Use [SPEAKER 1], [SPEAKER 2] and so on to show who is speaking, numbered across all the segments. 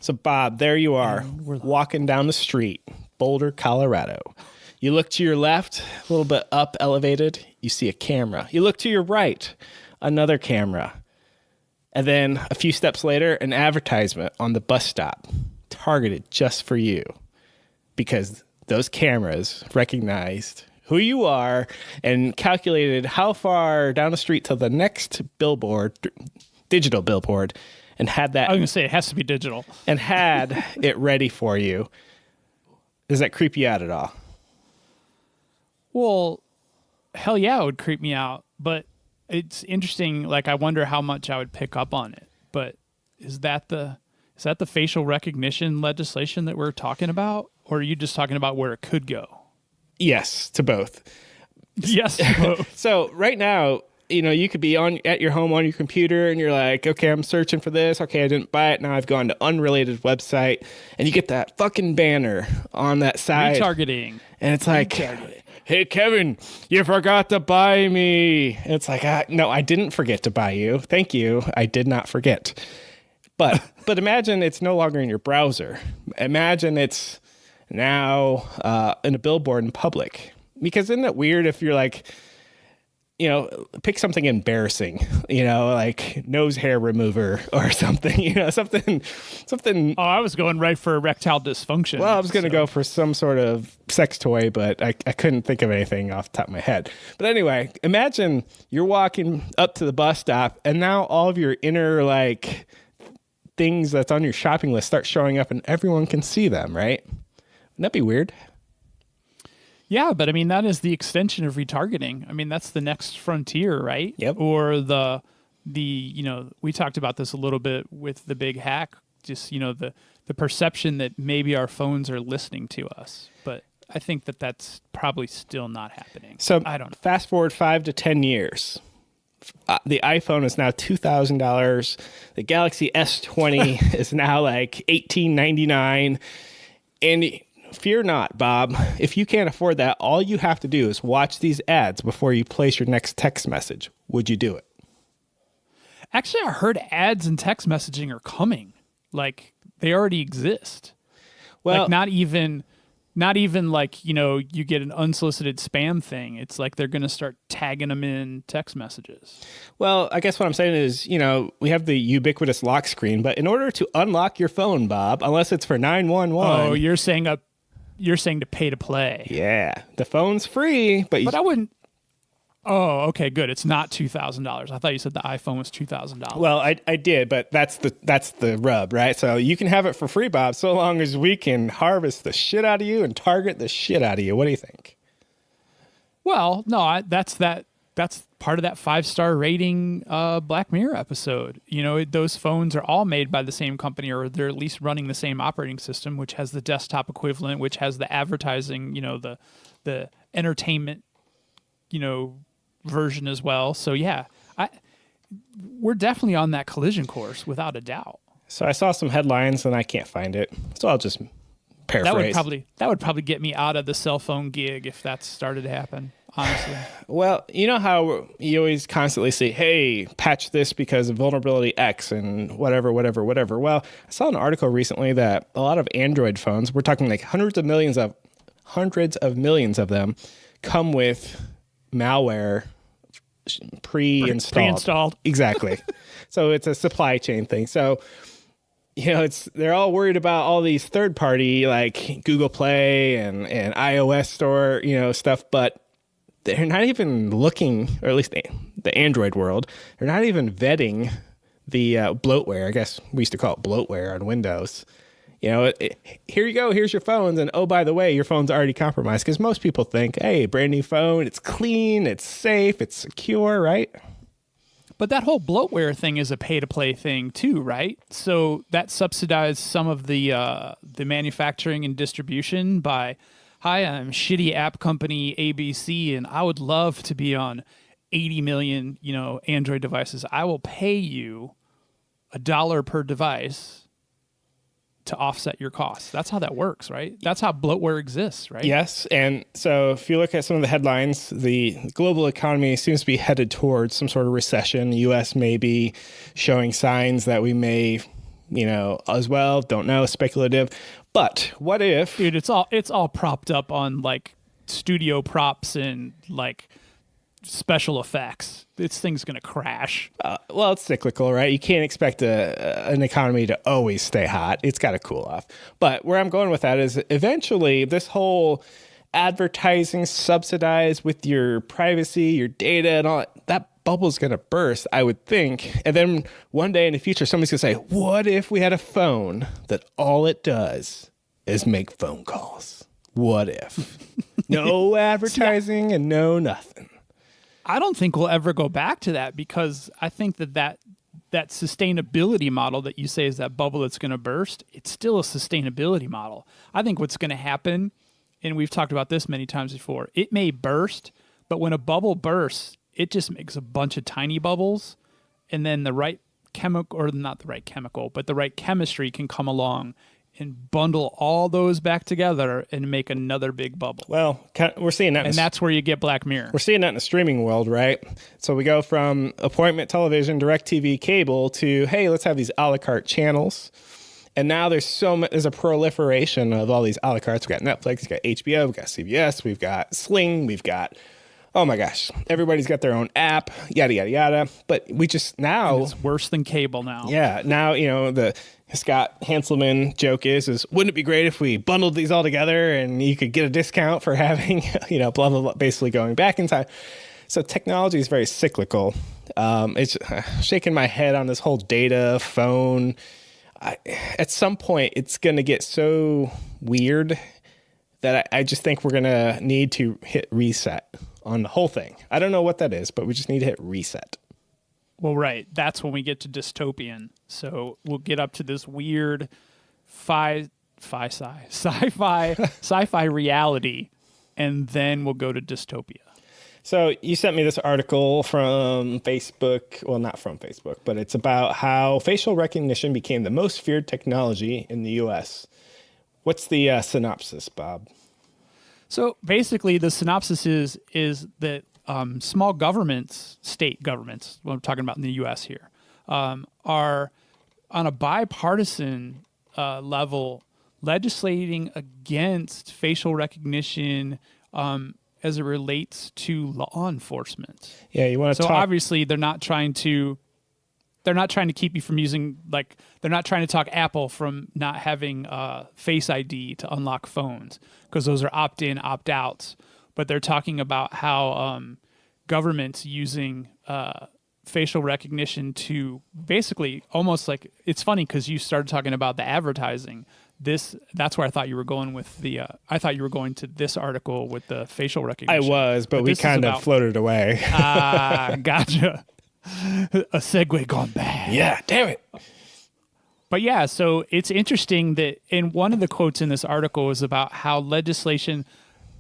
[SPEAKER 1] So, Bob, there you are, walking down the street, Boulder, Colorado. You look to your left, a little bit up elevated, you see a camera. You look to your right, another camera. And then a few steps later, an advertisement on the bus stop, targeted just for you. Because those cameras recognized who you are and calculated how far down the street to the next billboard, digital billboard, and had that.
[SPEAKER 2] I was going to say it has to be digital.
[SPEAKER 1] And had it ready for you. Does that creep you out at all?
[SPEAKER 2] Well, hell yeah, it would creep me out. But it's interesting. Like, I wonder how much I would pick up on it. But is that the facial recognition legislation that we're talking about? Or are you just talking about where it could go?
[SPEAKER 1] Yes, to both.
[SPEAKER 2] Yes, to both.
[SPEAKER 1] So right now, you could be at your home on your computer and you're like, okay, I'm searching for this. Okay, I didn't buy it. Now I've gone to unrelated website and you get that fucking banner on that side.
[SPEAKER 2] Retargeting.
[SPEAKER 1] And it's like, hey, Kevin, you forgot to buy me. And it's like, no, I didn't forget to buy you. Thank you. I did not forget. But imagine it's no longer in your browser. Imagine it's now in a billboard in public. Because isn't it weird if you're like, pick something embarrassing, like nose hair remover or something, something.
[SPEAKER 2] Oh, I was going right for erectile dysfunction.
[SPEAKER 1] Well, I was going to go for some sort of sex toy, but I couldn't think of anything off the top of my head. But anyway, imagine you're walking up to the bus stop and now all of your inner like things that's on your shopping list start showing up and everyone can see them, right? Wouldn't that be weird?
[SPEAKER 2] Yeah, but I mean, that is the extension of retargeting. I mean, that's the next frontier, right?
[SPEAKER 1] Yep.
[SPEAKER 2] Or the we talked about this a little bit with the big hack, just, the perception that maybe our phones are listening to us. But I think that that's probably still not happening.
[SPEAKER 1] So
[SPEAKER 2] I don't know.
[SPEAKER 1] Fast forward 5 to 10 years. The iPhone is now $2,000. The Galaxy S20 is now like $1,899. And fear not, Bob. If you can't afford that, all you have to do is watch these ads before you place your next text message. Would you do it?
[SPEAKER 2] Actually, I heard ads and text messaging are coming. Like, they already exist.
[SPEAKER 1] Well,
[SPEAKER 2] like not even like, you get an unsolicited spam thing. It's like they're going to start tagging them in text messages.
[SPEAKER 1] Well, I guess what I'm saying is, we have the ubiquitous lock screen, but in order to unlock your phone, Bob, unless it's for 911.
[SPEAKER 2] Oh, you're saying to pay to play.
[SPEAKER 1] Yeah, the phone's free, but
[SPEAKER 2] I wouldn't. Oh, okay, good. It's not $2,000. I thought you said the iPhone was $2,000.
[SPEAKER 1] Well, I did, but that's the rub, right? So you can have it for free, Bob, so long as we can harvest the shit out of you and target the shit out of you. What do you think?
[SPEAKER 2] Well, no, that's part of that 5-star rating Black Mirror episode. Those phones are all made by the same company, or they're at least running the same operating system, which has the desktop equivalent, which has the advertising, the entertainment, version as well. So yeah, we're definitely on that collision course without a doubt.
[SPEAKER 1] So I saw some headlines and I can't find it. So I'll just paraphrase.
[SPEAKER 2] That would probably get me out of the cell phone gig if that started to happen, honestly.
[SPEAKER 1] Well, you know how you always constantly say, hey, patch this because of vulnerability X and whatever. Well, I saw an article recently that a lot of Android phones, we're talking like hundreds of millions of them, come with malware pre-installed. Exactly. So it's a supply chain thing. So, they're all worried about all these third party like Google Play and iOS store, stuff, but they're not even looking, or at least the Android world, they're not even vetting the bloatware. I guess we used to call it bloatware on Windows. Here you go, here's your phones, and oh, by the way, your phone's already compromised, because most people think, hey, brand new phone, it's clean, it's safe, it's secure, right?
[SPEAKER 2] But that whole bloatware thing is a pay-to-play thing too, right? So that subsidized some of the manufacturing and distribution by, hi, I'm shitty app company ABC, and I would love to be on 80 million, Android devices. I will pay you $1 per device to offset your costs. That's how that works, right? That's how bloatware exists, right?
[SPEAKER 1] Yes. And so if you look at some of the headlines, the global economy seems to be headed towards some sort of recession. The U.S. may be showing signs that we may as well. Don't know, speculative. But what if,
[SPEAKER 2] Dude, it's all propped up on like studio props and like special effects. This thing's gonna crash.
[SPEAKER 1] well, it's cyclical, right? You can't expect an economy to always stay hot. It's got to cool off. But where I'm going with that is eventually this whole advertising subsidized with your privacy, your data, and all that bubble's going to burst, I would think. And then one day in the future, somebody's going to say, what if we had a phone that all it does is make phone calls? What if? No advertising and no nothing.
[SPEAKER 2] I don't think we'll ever go back to that, because I think that sustainability model that you say is that bubble that's going to burst, it's still a sustainability model. I think what's going to happen, and we've talked about this many times before, it may burst, but when a bubble bursts, it just makes a bunch of tiny bubbles, and then the right chemical, or not the right chemical, but the right chemistry can come along and bundle all those back together and make another big bubble.
[SPEAKER 1] Well, we're seeing that.
[SPEAKER 2] And that's where you get Black Mirror.
[SPEAKER 1] We're seeing that in the streaming world, right? So we go from appointment television, DirecTV, cable to, hey, let's have these a la carte channels. And now there's a proliferation of all these a la cartes. We've got Netflix, we've got HBO, we've got CBS, we've got Sling, we've got, oh my gosh, everybody's got their own app, yada, yada, yada. But we just now...
[SPEAKER 2] And it's worse than cable now.
[SPEAKER 1] Yeah, now, the Scott Hanselman joke is wouldn't it be great if we bundled these all together and you could get a discount for having, blah, blah, blah, basically going back in time. So technology is very cyclical. It's shaking my head on this whole data, phone. At some point, it's going to get so weird that I just think we're going to need to hit reset on the whole thing. I don't know what that is, but we just need to hit reset.
[SPEAKER 2] Well, right. That's when we get to dystopian. So we'll get up to this weird sci-fi reality, and then we'll go to dystopia.
[SPEAKER 1] So you sent me this article from Facebook. Well, not from Facebook, but it's about how facial recognition became the most feared technology in the U.S. What's the synopsis, Bob?
[SPEAKER 2] So basically, the synopsis is that small governments, state governments, what I'm talking about in the U.S. here, are on a bipartisan level legislating against facial recognition as it relates to law enforcement.
[SPEAKER 1] Yeah, you want to
[SPEAKER 2] talk.
[SPEAKER 1] So
[SPEAKER 2] obviously, they're not trying to keep you from using, like, they're not trying to talk Apple from not having Face ID to unlock phones, because those are opt-in, opt-outs. But they're talking about how governments using facial recognition to basically almost like, it's funny because you started talking about the advertising. That's where I thought you were going with I thought you were going to this article with the facial recognition.
[SPEAKER 1] I was, but we kind of floated away.
[SPEAKER 2] Gotcha. A segue gone bad.
[SPEAKER 1] Yeah, damn it.
[SPEAKER 2] But yeah, so it's interesting that in one of the quotes in this article is about how legislation,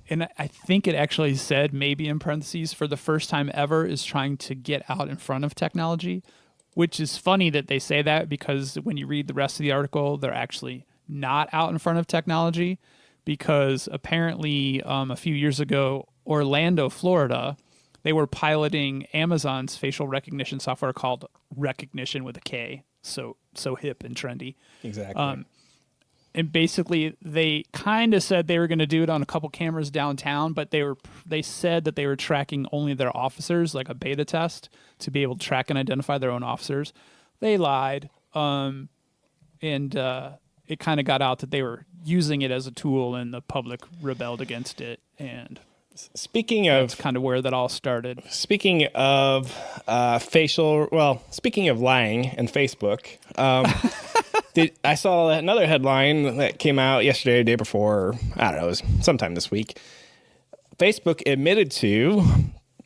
[SPEAKER 2] and I think it actually said, maybe in parentheses, for the first time ever, is trying to get out in front of technology, which is funny that they say that, because when you read the rest of the article, they're actually not out in front of technology, because apparently a few years ago, Orlando, Florida, they were piloting Amazon's facial recognition software called Recognition with a K, so hip and trendy.
[SPEAKER 1] Exactly.
[SPEAKER 2] And basically, they kind of said they were going to do it on a couple cameras downtown, but they said that they were tracking only their officers, like a beta test, to be able to track and identify their own officers. They lied, and it kind of got out that they were using it as a tool, and the public rebelled against it. And that's kind of where that all started.
[SPEAKER 1] Speaking of speaking of lying and Facebook, I saw another headline that came out yesterday, the day before, I don't know, it was sometime this week. Facebook admitted to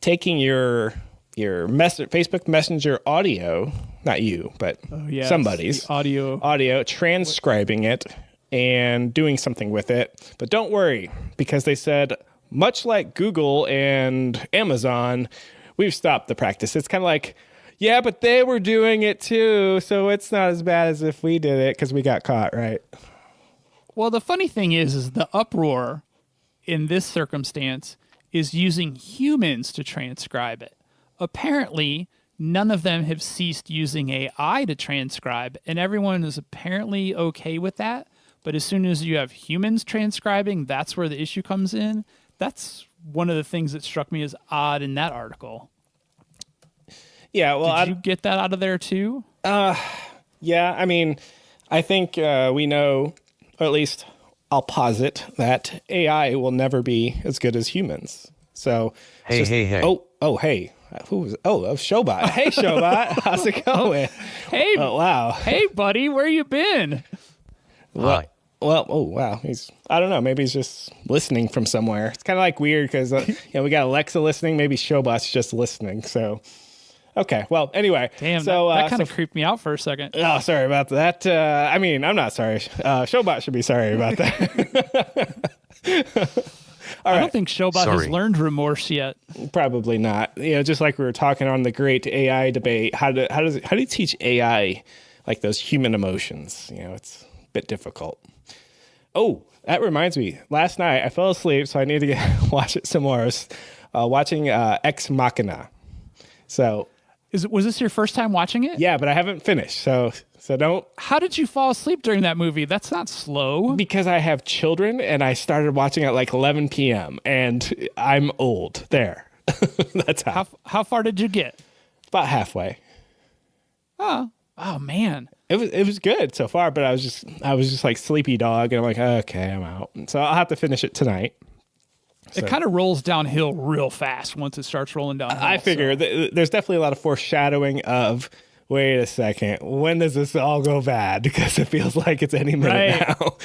[SPEAKER 1] taking your Facebook Messenger audio, not you, but somebody's audio, transcribing it and doing something with it. But don't worry, because they said, much like Google and Amazon, we've stopped the practice. It's kind of like, yeah, but they were doing it too, so it's not as bad as if we did it because we got caught, right?
[SPEAKER 2] Well, the funny thing is the uproar in this circumstance is using humans to transcribe it. Apparently, none of them have ceased using AI to transcribe, and everyone is apparently okay with that. But as soon as you have humans transcribing, that's where the issue comes in. That's one of the things that struck me as odd in that article.
[SPEAKER 1] Yeah, well,
[SPEAKER 2] did you get that out of there too?
[SPEAKER 1] Yeah, I mean, I think we know, or at least I'll posit that AI will never be as good as humans. So
[SPEAKER 3] Hey.
[SPEAKER 1] Hey. Who was? Showbot. Hey, Showbot. How's it going?
[SPEAKER 2] Hey.
[SPEAKER 1] Oh, wow.
[SPEAKER 2] Hey, buddy. Where you been?
[SPEAKER 3] Hi.
[SPEAKER 1] Well, oh, wow. I don't know. Maybe he's just listening from somewhere. It's kind of like weird because, we got Alexa listening. Maybe Showbot's just listening. So, okay. Well, anyway.
[SPEAKER 2] Damn,
[SPEAKER 1] so,
[SPEAKER 2] that kind of creeped me out for a second.
[SPEAKER 1] Oh, sorry about that. I mean, I'm not sorry. Showbot should be sorry about that.
[SPEAKER 2] I don't think Showbot has learned remorse yet.
[SPEAKER 1] Probably not. Just like we were talking on the great AI debate, how do you teach AI like those human emotions? It's a bit difficult. Oh, that reminds me. Last night I fell asleep, so I need to watch it some more. I was watching Ex Machina. So,
[SPEAKER 2] was this your first time watching it?
[SPEAKER 1] Yeah, but I haven't finished. So don't.
[SPEAKER 2] How did you fall asleep during that movie? That's not slow.
[SPEAKER 1] Because I have children, and I started watching at like 11 p.m. and I'm old. There. That's
[SPEAKER 2] how far did you get?
[SPEAKER 1] About halfway.
[SPEAKER 2] Oh man.
[SPEAKER 1] It was good so far, but I was just like sleepy dog, and I'm like, okay, I'm out. So I'll have to finish it tonight.
[SPEAKER 2] It kind of rolls downhill real fast once it starts rolling downhill.
[SPEAKER 1] I figure there's definitely a lot of foreshadowing of, wait a second, when does this all go bad? Because it feels like it's any minute now.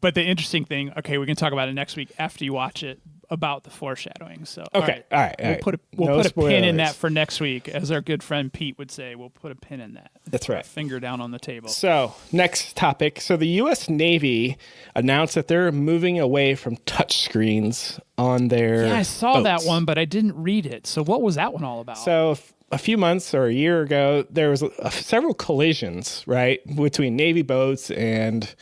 [SPEAKER 2] But the interesting thing, okay, we can talk about it next week after you watch it, about the foreshadowing. So
[SPEAKER 1] okay, all right.
[SPEAKER 2] We'll put a pin in that for next week, as our good friend Pete would say. We'll put a pin in that.
[SPEAKER 1] That's right.
[SPEAKER 2] Finger down on the table.
[SPEAKER 1] So next topic. So the U.S. Navy announced that they're moving away from touchscreens on their
[SPEAKER 2] I saw
[SPEAKER 1] boats.
[SPEAKER 2] that one, but I didn't read it. So what was that one all about?
[SPEAKER 1] So a few months or a year ago, there was several collisions, right, between Navy boats and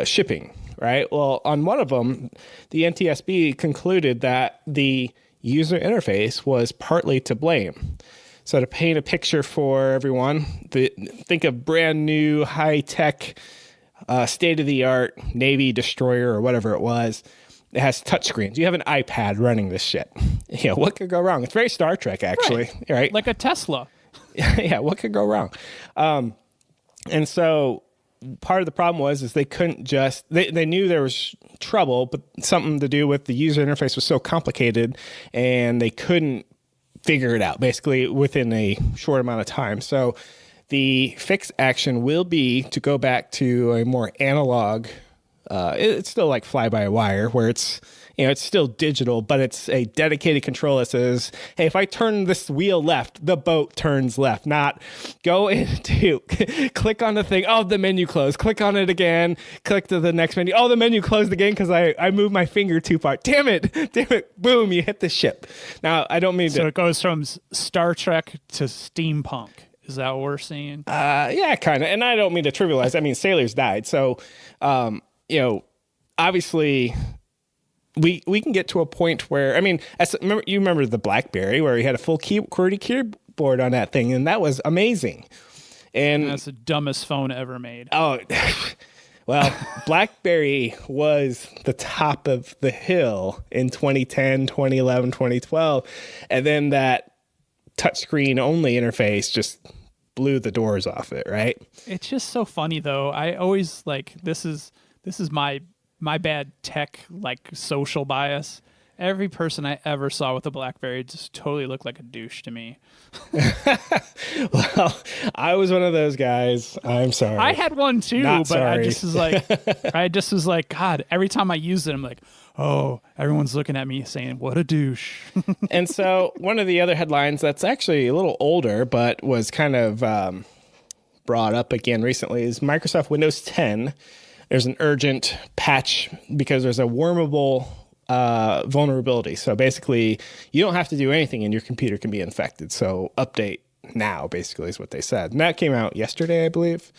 [SPEAKER 1] shipping. Right. Well, on one of them, the NTSB concluded that the user interface was partly to blame. So to paint a picture for everyone, think of brand new, high tech, state of the art Navy destroyer or whatever it was. It has touchscreens. You have an iPad running this shit. What could go wrong? It's very Star Trek, actually. Right?
[SPEAKER 2] Like a Tesla.
[SPEAKER 1] Yeah. What could go wrong? And so part of the problem is they couldn't just, they knew there was trouble, but something to do with the user interface was so complicated and they couldn't figure it out basically within a short amount of time. So the fixed action will be to go back to a more analog, it's still like fly-by-wire where it's, it's still digital, but it's a dedicated control that says, hey, if I turn this wheel left, the boat turns left, not go into, click on the thing, oh, the menu closed, click on it again, click to the next menu, oh, the menu closed again because I moved my finger too far. Damn it, boom, you hit the ship. Now, I don't mean
[SPEAKER 2] So it goes from Star Trek to steampunk. Is that what we're seeing?
[SPEAKER 1] Yeah, kind of. And I don't mean to trivialize. I mean, sailors died. So, obviously we can get to a point where, I mean, you remember the BlackBerry where he had a full QWERTY keyboard on that thing, and that was amazing. And
[SPEAKER 2] that's the dumbest phone ever made.
[SPEAKER 1] Oh, well, BlackBerry was the top of the hill in 2010, 2011, 2012. And then that touchscreen only interface just blew the doors off it, right?
[SPEAKER 2] It's just so funny, though. I always this is my bad tech, like, social bias. Every person I ever saw with a BlackBerry just totally looked like a douche to me.
[SPEAKER 1] Well, I was one of those guys. I'm sorry.
[SPEAKER 2] I had one too,
[SPEAKER 1] Not
[SPEAKER 2] but
[SPEAKER 1] sorry.
[SPEAKER 2] I just was like, God, every time I use it, I'm like, oh, everyone's looking at me saying, what a douche.
[SPEAKER 1] And so one of the other headlines that's actually a little older, but was kind of brought up again recently is Microsoft Windows 10. There's an urgent patch because there's a wormable vulnerability. So basically, you don't have to do anything and your computer can be infected. So update now, basically, is what they said. And that came out yesterday, I believe.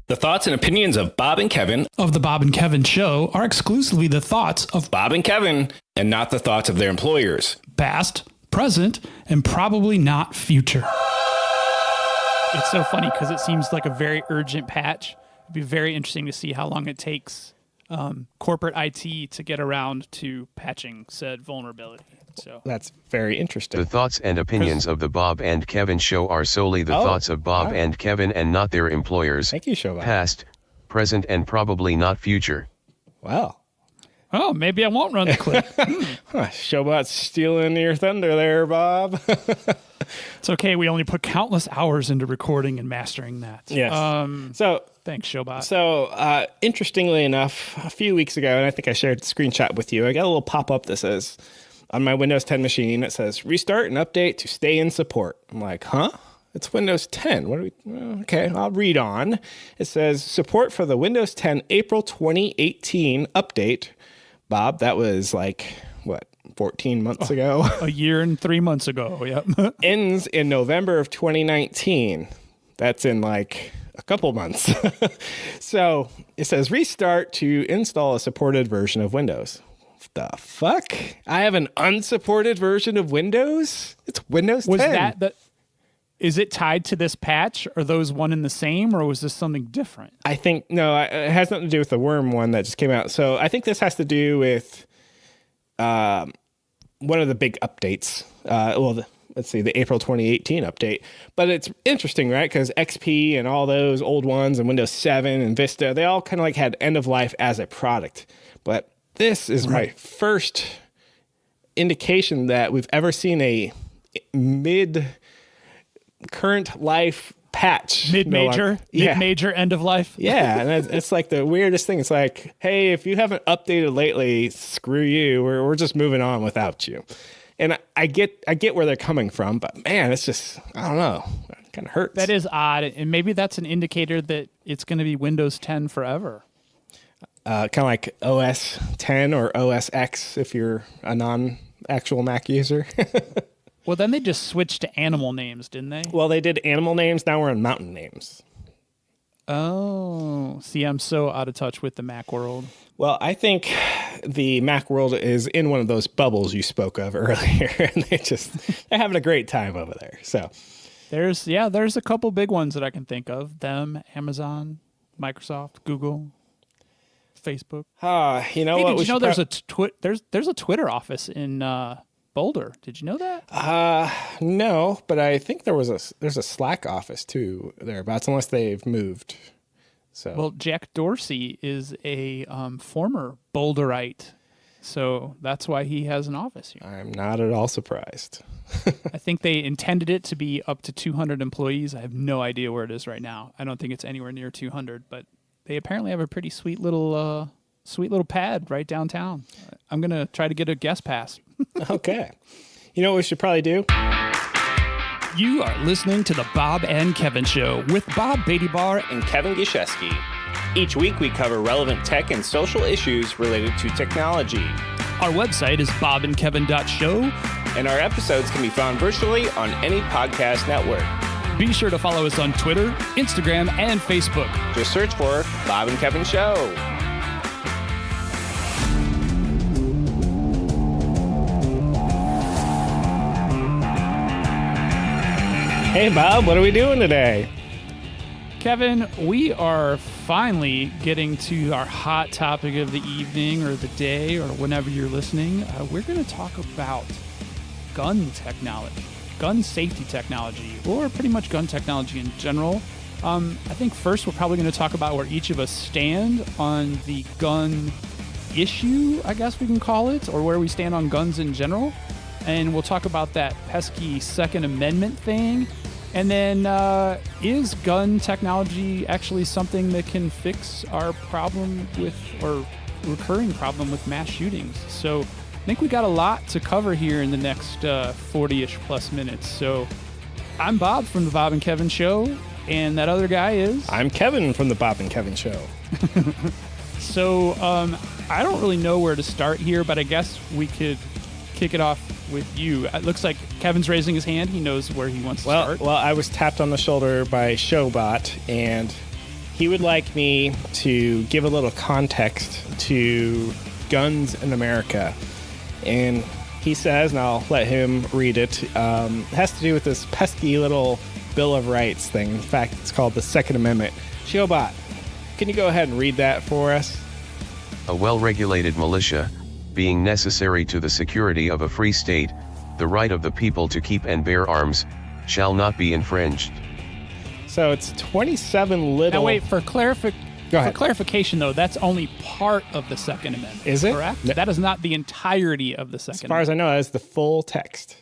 [SPEAKER 1] The thoughts and opinions of Bob and Kevin
[SPEAKER 2] of the Bob and Kevin Show are exclusively the thoughts of
[SPEAKER 1] Bob and Kevin and not the thoughts of their employers.
[SPEAKER 2] past, present, and probably not future. It's so funny because it seems like a very urgent patch. It'd be very interesting to see how long it takes corporate IT to get around to patching said vulnerability. So
[SPEAKER 1] That's very interesting.
[SPEAKER 3] The thoughts and opinions of the Bob and Kevin Show are solely the thoughts of Bob and Kevin and not their employers.
[SPEAKER 1] Thank you, Showbot.
[SPEAKER 3] Past, present, and probably not future.
[SPEAKER 1] Wow.
[SPEAKER 2] oh, maybe I won't run the clip.
[SPEAKER 1] Showbot's stealing your thunder there, Bob.
[SPEAKER 2] It's okay. We only put countless hours into recording and mastering that.
[SPEAKER 1] Yes. So
[SPEAKER 2] Thanks, Showbot.
[SPEAKER 1] So, interestingly enough, a few weeks ago, and I think I shared a screenshot with you, I got a little pop-up that says, on my Windows 10 machine, it says, restart and update to stay in support. I'm like, huh? It's Windows 10. What are we? Okay, I'll read on. It says, support for the Windows 10 April 2018 update. Bob, that was like, what, 14 months ago?
[SPEAKER 2] A year and 3 months ago, yep.
[SPEAKER 1] Ends in November of 2019. That's in like a couple months. So it says restart to install a supported version of Windows. The fuck? I have an unsupported version of Windows? It's Windows 10.
[SPEAKER 2] Was that is it tied to this patch? Are those one and the same, or was this something different?
[SPEAKER 1] I think, no, it has nothing to do with the worm one that just came out. So I think this has to do with one of the big updates. Let's see, the April 2018 update. But it's interesting, right? Because XP and all those old ones and Windows 7 and Vista, they all kind of like had end of life as a product. But this is my first indication that we've ever seen a mid-current life patch.
[SPEAKER 2] Mid-major end of life.
[SPEAKER 1] Yeah, and it's like the weirdest thing. It's like, hey, if you haven't updated lately, screw you. We're just moving on without you. And I get where they're coming from, but man, it's just, I don't know. It kind of hurts.
[SPEAKER 2] That is odd, and maybe that's an indicator that it's going to be Windows 10 forever.
[SPEAKER 1] Kind of like OS 10 or OS X if you're a non-actual Mac user.
[SPEAKER 2] Well, then they just switched to animal names, didn't they?
[SPEAKER 1] Well, they did animal names. Now we're on mountain names.
[SPEAKER 2] Oh, see, I'm so out of touch with the Mac world.
[SPEAKER 1] Well, I think the Mac world is in one of those bubbles you spoke of earlier, and they're having a great time over there. So
[SPEAKER 2] there's a couple big ones that I can think of: them, Amazon, Microsoft, Google, Facebook.
[SPEAKER 1] You know
[SPEAKER 2] hey,
[SPEAKER 1] what?
[SPEAKER 2] Did you know there's a Twitter office in Boulder? Did you know that?
[SPEAKER 1] No, but I think there's a Slack office too thereabouts, unless they've moved. So
[SPEAKER 2] well, Jack Dorsey is a former Boulderite, so that's why he has an office here.
[SPEAKER 1] I'm not at all surprised.
[SPEAKER 2] I think they intended it to be up to 200 employees. I have no idea where it is right now. I don't think it's anywhere near 200, but they apparently have a pretty sweet little pad right downtown. I'm gonna try to get a guest pass.
[SPEAKER 1] Okay. You know what we should probably do?
[SPEAKER 2] You are listening to the Bob and Kevin Show with Bob Beattybar
[SPEAKER 1] And Kevin Gishesky. Each week we cover relevant tech and social issues related to technology.
[SPEAKER 2] Our website is bobandkevin.show.
[SPEAKER 1] And our episodes can be found virtually on any podcast network.
[SPEAKER 2] Be sure to follow us on Twitter, Instagram, and Facebook.
[SPEAKER 1] Just search for Bob and Kevin Show. Hey, Bob, what are we doing today?
[SPEAKER 2] Kevin, we are finally getting to our hot topic of the evening or the day or whenever you're listening. We're going to talk about gun technology, gun safety technology, or pretty much gun technology in general. I think first we're probably going to talk about where each of us stand on the gun issue, I guess we can call it, or where we stand on guns in general. And we'll talk about that pesky Second Amendment thing. And then, is gun technology actually something that can fix our problem with, or recurring problem with mass shootings? So I think we got a lot to cover here in the next 40-ish plus minutes. So I'm Bob from the Bob and Kevin Show, and that other guy is...
[SPEAKER 1] I'm Kevin from the Bob and Kevin Show.
[SPEAKER 2] So I don't really know where to start here, but I guess we could kick it off with you. It looks like Kevin's raising his hand. He knows where he wants to start.
[SPEAKER 1] Well, I was tapped on the shoulder by Showbot, and he would like me to give a little context to guns in America. And he says, and I'll let him read it, has to do with this pesky little Bill of Rights thing. In fact, it's called the Second Amendment. Shiobot, can you go ahead and read that for us?
[SPEAKER 3] A well-regulated militia, being necessary to the security of a free state, the right of the people to keep and bear arms, shall not be infringed.
[SPEAKER 1] So it's 27 little...
[SPEAKER 2] Now wait, for
[SPEAKER 1] Go ahead.
[SPEAKER 2] clarification, though, that's only part of the Second Amendment.
[SPEAKER 1] Is it?
[SPEAKER 2] Correct? That is not the entirety of the Second
[SPEAKER 1] As far as I know, that is the full text.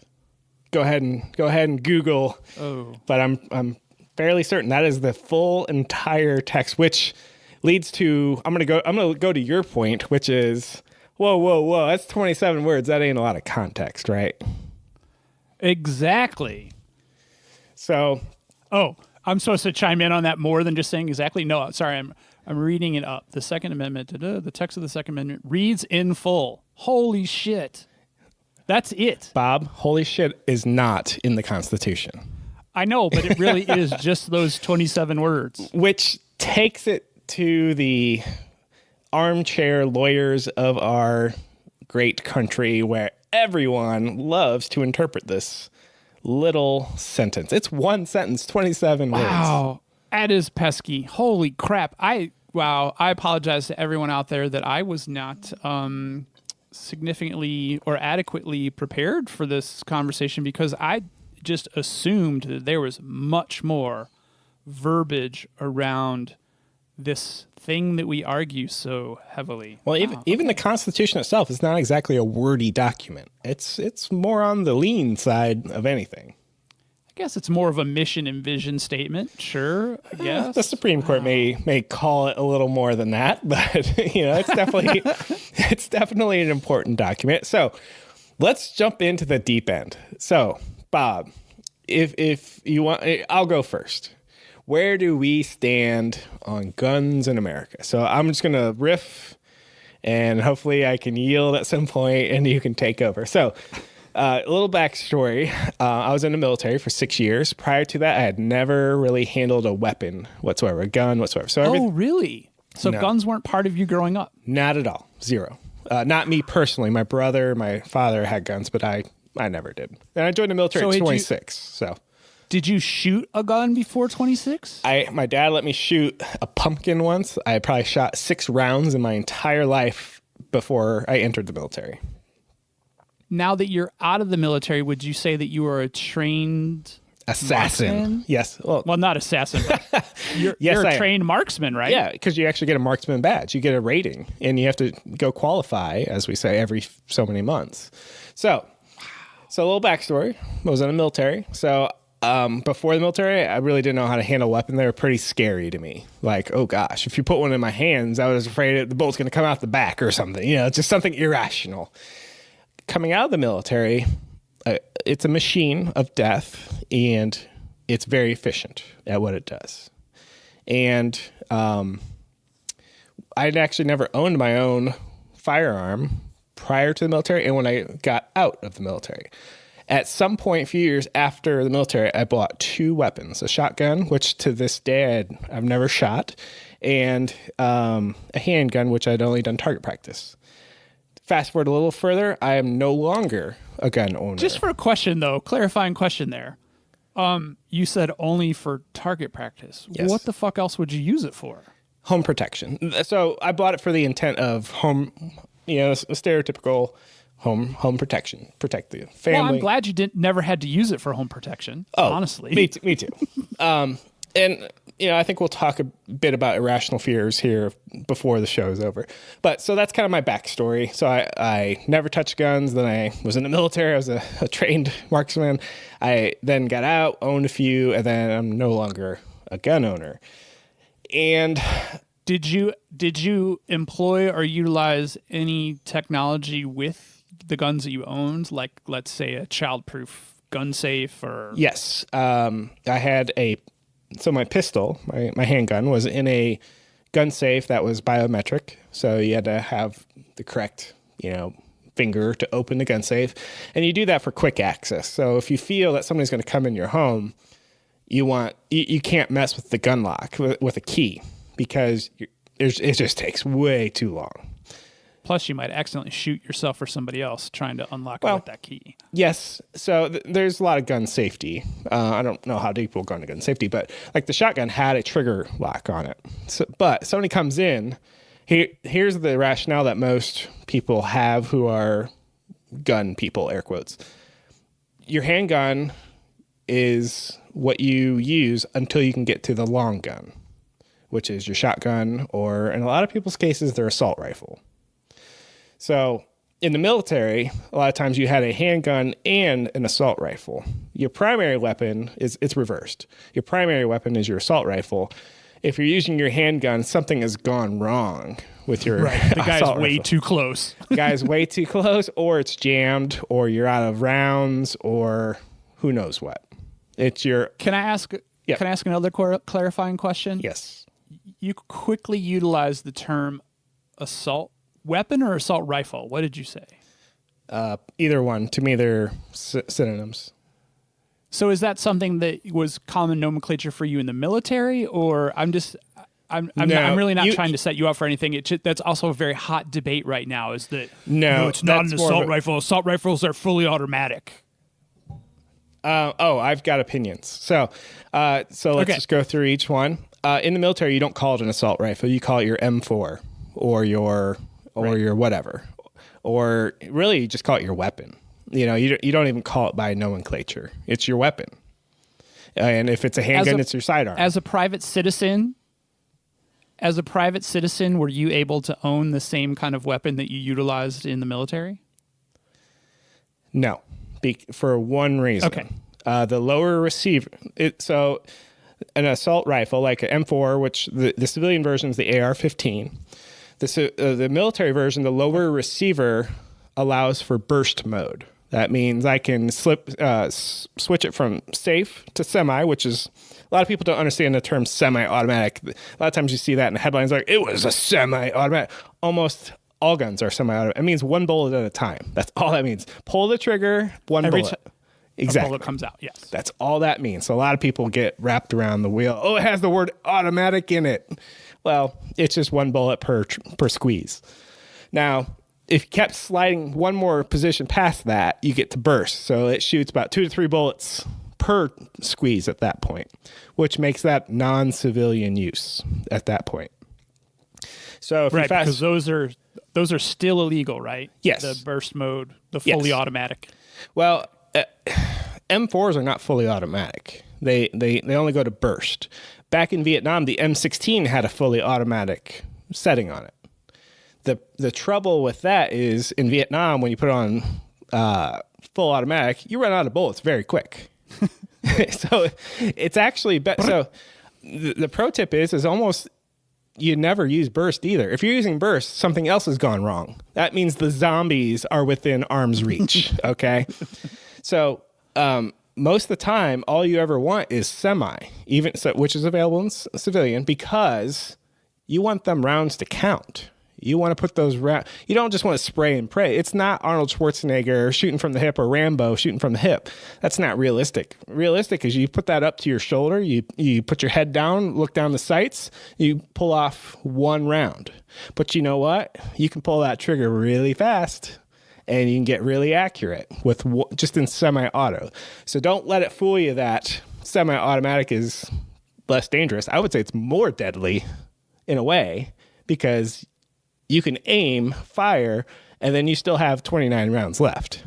[SPEAKER 1] Go ahead and Google.
[SPEAKER 2] Oh.
[SPEAKER 1] But I'm fairly certain that is the full entire text, which leads to I'm gonna go to your point, which is whoa, that's 27 words. That ain't a lot of context, right?
[SPEAKER 2] Exactly.
[SPEAKER 1] So,
[SPEAKER 2] I'm supposed to chime in on that more than just saying exactly? No, sorry, I'm reading it up. The Second Amendment, the text of the Second Amendment reads in full. Holy shit. That's it.
[SPEAKER 1] Bob, holy shit is not in the Constitution.
[SPEAKER 2] I know, but it really is just those 27 words.
[SPEAKER 1] Which takes it to the armchair lawyers of our great country where everyone loves to interpret this little sentence. It's one sentence, 27 words.
[SPEAKER 2] Wow, that is pesky. Holy crap. I apologize to everyone out there that I was not significantly or adequately prepared for this conversation, because I just assumed that there was much more verbiage around this thing that we argue so heavily.
[SPEAKER 1] Well, even the Constitution itself is not exactly a wordy document. It's more on the lean side of anything.
[SPEAKER 2] I guess it's more of a mission and vision statement. Sure, I guess.
[SPEAKER 1] The Supreme Court may call it a little more than that, but it's definitely an important document. So let's jump into the deep end. So, Bob, if you want, I'll go first. Where do we stand on guns in America? So I'm just going to riff, and hopefully I can yield at some point and you can take over. So a little backstory. I was in the military for 6 years. Prior to that, I had never really handled a weapon whatsoever, a gun whatsoever. So
[SPEAKER 2] really? So
[SPEAKER 1] No.
[SPEAKER 2] Guns weren't part of you growing up?
[SPEAKER 1] Not at all. Zero. Not me personally. My brother, my father had guns, but I never did. And I joined the military at 26,
[SPEAKER 2] Did you shoot a gun before 26?
[SPEAKER 1] My dad let me shoot a pumpkin once. I probably shot 6 rounds in my entire life before I entered the military.
[SPEAKER 2] Now that you're out of the military, would you say that you are a trained
[SPEAKER 1] Assassin.
[SPEAKER 2] marksman?
[SPEAKER 1] Yes.
[SPEAKER 2] Well, not assassin, but you're
[SPEAKER 1] Yes, I
[SPEAKER 2] a
[SPEAKER 1] am.
[SPEAKER 2] trained marksman, right?
[SPEAKER 1] Yeah, because you actually get a marksman badge. You get a rating, and you have to go qualify, as we say, every so many months. So a little backstory. I was in the military. So before the military, I really didn't know how to handle a weapon. They were pretty scary to me. Like, oh gosh, if you put one in my hands, I was afraid that the bullet's going to come out the back or something. Just something irrational. Coming out of the military, it's a machine of death, and it's very efficient at what it does. And I'd actually never owned my own firearm prior to the military and when I got out of the military. At some point, a few years after the military, I bought 2 weapons, a shotgun, which to this day I've never shot, and a handgun, which I'd only done target practice. Fast forward a little further, I am no longer a gun owner.
[SPEAKER 2] Just for a question, though, clarifying question there. You said only for target practice.
[SPEAKER 1] Yes.
[SPEAKER 2] What the fuck else would you use it for?
[SPEAKER 1] Home protection. So I bought it for the intent of home, a stereotypical home protection, protect the family.
[SPEAKER 2] Well, I'm glad you never had to use it for home protection. Honestly,
[SPEAKER 1] me too. And I think we'll talk a bit about irrational fears here before the show is over. But so that's kind of my backstory. So I never touched guns. Then I was in the military. I was a trained marksman. I then got out, owned a few, and then I'm no longer a gun owner. And
[SPEAKER 2] did you employ or utilize any technology with the guns that you owned, like let's say a childproof gun safe or?
[SPEAKER 1] Yes, I had So my pistol, my handgun, was in a gun safe that was biometric. So you had to have the correct, finger to open the gun safe. And you do that for quick access. So if you feel that somebody's going to come in your home, you can't mess with the gun lock with a key because it just takes way too long.
[SPEAKER 2] Plus, you might accidentally shoot yourself or somebody else trying to unlock it with that key.
[SPEAKER 1] Yes. So there's a lot of gun safety. I don't know how deep we'll go into gun safety, but like the shotgun had a trigger lock on it. So, but somebody comes in, here's the rationale that most people have who are gun people, air quotes. Your handgun is what you use until you can get to the long gun, which is your shotgun, or in a lot of people's cases, their assault rifle. So in the military, a lot of times you had a handgun and an assault rifle. Your primary weapon it's reversed. Your primary weapon is your assault rifle. If you're using your handgun, something has gone wrong with your
[SPEAKER 2] the guy's way too close.
[SPEAKER 1] The guy's way too close, or it's jammed, or you're out of rounds, or who knows what. It's your.
[SPEAKER 2] Can I ask?
[SPEAKER 1] Yeah.
[SPEAKER 2] Can I ask another clarifying question?
[SPEAKER 1] Yes.
[SPEAKER 2] You quickly utilize the term assault weapon or assault rifle. What did you say?
[SPEAKER 1] Either one. To me, they're synonyms.
[SPEAKER 2] So is that something that was common nomenclature for you in the military, or I'm really not trying to set you up for anything. That's also a very hot debate right now. Is that no, it's not an assault rifle. Assault rifles are fully automatic.
[SPEAKER 1] I've got opinions. So let's just go through each one. In the military, you don't call it an assault rifle. You call it your M4 or your whatever, or really you just call it your weapon. You don't even call it by nomenclature. It's your weapon. And if it's a handgun, it's your sidearm.
[SPEAKER 2] As a private citizen, were you able to own the same kind of weapon that you utilized in the military?
[SPEAKER 1] No, for one reason.
[SPEAKER 2] Okay.
[SPEAKER 1] The lower receiver. So an assault rifle like an M4, which the civilian version is the AR-15. The military version, the lower receiver allows for burst mode. That means I can switch it from safe to semi, which is a lot of people don't understand the term semi-automatic. A lot of times you see that in the headlines like, it was a semi-automatic. Almost all guns are semi-automatic. It means one bullet at a time. That's all that means. Pull the trigger, one bullet. Exactly.
[SPEAKER 2] A bullet comes out, yes.
[SPEAKER 1] That's all that means. So a lot of people get wrapped around the wheel. Oh, it has the word automatic in it. Well, it's just one bullet per squeeze. Now, if you kept sliding one more position past that, you get to burst. So it shoots about 2 to 3 bullets per squeeze at that point, which makes that non-civilian use at that point. So if
[SPEAKER 2] right, because those are still illegal, right?
[SPEAKER 1] Yes.
[SPEAKER 2] The burst mode, the fully automatic.
[SPEAKER 1] Well, M4s are not fully automatic. They only go to burst. Back in Vietnam, the M16 had a fully automatic setting on it. The trouble with that is in Vietnam, when you put on full automatic, you run out of bullets very quick. So it's actually better. So the pro tip is almost you never use burst either. If you're using burst, something else has gone wrong. That means the zombies are within arm's reach. Okay. So most of the time, all you ever want is semi, which is available in civilian, because you want them rounds to count. You want to put those rounds. You don't just want to spray and pray. It's not Arnold Schwarzenegger shooting from the hip or Rambo shooting from the hip. That's not realistic. Realistic is you put that up to your shoulder. You put your head down, look down the sights. You pull off one round. But you know what? You can pull that trigger really fast, and you can get really accurate with just in semi-auto. So don't let it fool you that semi-automatic is less dangerous. I would say it's more deadly in a way, because you can aim, fire, and then you still have 29 rounds left.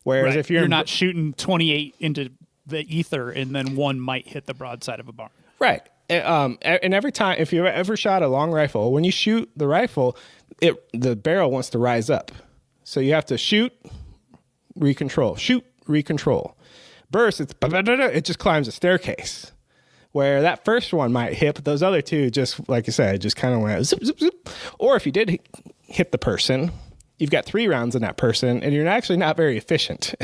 [SPEAKER 1] Whereas if you're
[SPEAKER 2] not shooting 28 into the ether and then one might hit the broadside of a barn.
[SPEAKER 1] Right. And every time, if you've ever shot a long rifle, when you shoot the rifle, the barrel wants to rise up. So you have to shoot, recontrol, shoot, recontrol. Burst, it just climbs a staircase. Where that first one might hit, but those other two, just like you said, just kind of went zip, zip, zip. Or if you did hit the person, you've got 3 rounds in that person, and you're actually not very efficient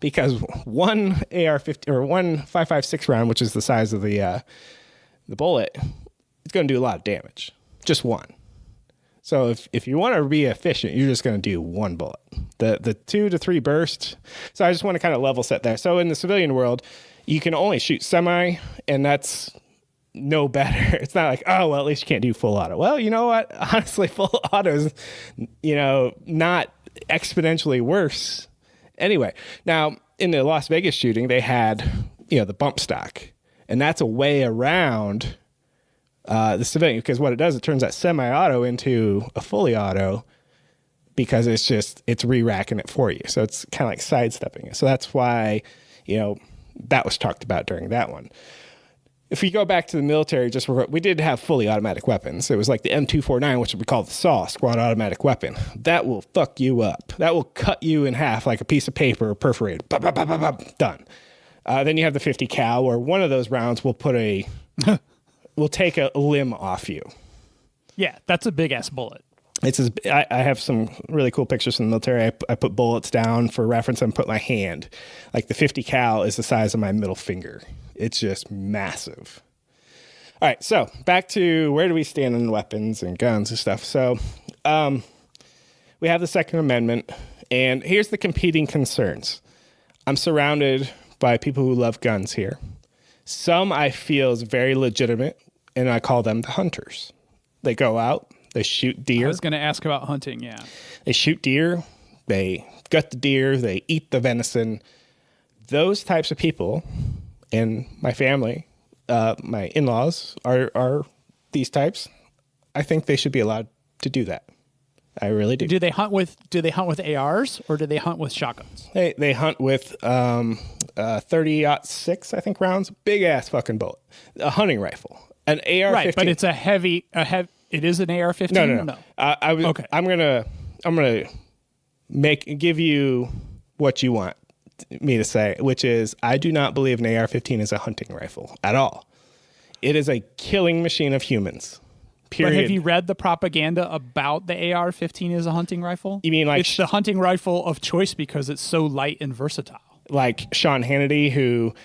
[SPEAKER 1] because one AR-15 or one 5.56 round, which is the size of the bullet, it's going to do a lot of damage. Just one. So if you want to be efficient, you're just going to do one bullet. The 2 to 3 burst. So I just want to kind of level set there. So in the civilian world, you can only shoot semi, and that's know better. It's not like, oh, well, at least you can't do full auto. Well, you know what? Honestly, full auto is, not exponentially worse. Anyway, now in the Las Vegas shooting, they had, the bump stock, and that's a way around the civilian, because what it does, it turns that semi-auto into a fully auto because it's re-racking it for you. So it's kind of like sidestepping it. So that's why, that was talked about during that one. If we go back to the military, we did have fully automatic weapons. It was like the M249, which we call the SAW, squad automatic weapon. That will fuck you up. That will cut you in half like a piece of paper perforated. Bop, bop, bop, bop, bop, done. Then you have the 50 cal, where one of those rounds will will take a limb off you.
[SPEAKER 2] Yeah, that's a big ass bullet.
[SPEAKER 1] I have some really cool pictures from the military. I put bullets down for reference and put my hand. Like the 50 cal is the size of my middle finger. It's just massive. All right, so back to where do we stand on weapons and guns and stuff. So we have the Second Amendment, and here's the competing concerns. I'm surrounded by people who love guns here. Some I feel is very legitimate, and I call them the hunters. They go out, they shoot deer.
[SPEAKER 2] I was going to ask about hunting, yeah.
[SPEAKER 1] They shoot deer, they gut the deer, they eat the venison. Those types of people, and my family, my in-laws are these types. I think they should be allowed to do that. I really do.
[SPEAKER 2] Do they hunt with ARs or do they hunt with shotguns?
[SPEAKER 1] They hunt with 30-06, I think, rounds. Big ass fucking bullet. A hunting rifle. An AR-15.
[SPEAKER 2] Right, but it's it is an AR-15?
[SPEAKER 1] No. Okay. I'm gonna give you what you want me to say, which is I do not believe an AR-15 is a hunting rifle at all. It is a killing machine of humans. Period.
[SPEAKER 2] But have you read the propaganda about the AR-15 as a hunting rifle?
[SPEAKER 1] You mean like
[SPEAKER 2] it's the hunting rifle of choice because it's so light and versatile? Like
[SPEAKER 1] Sean Hannity, who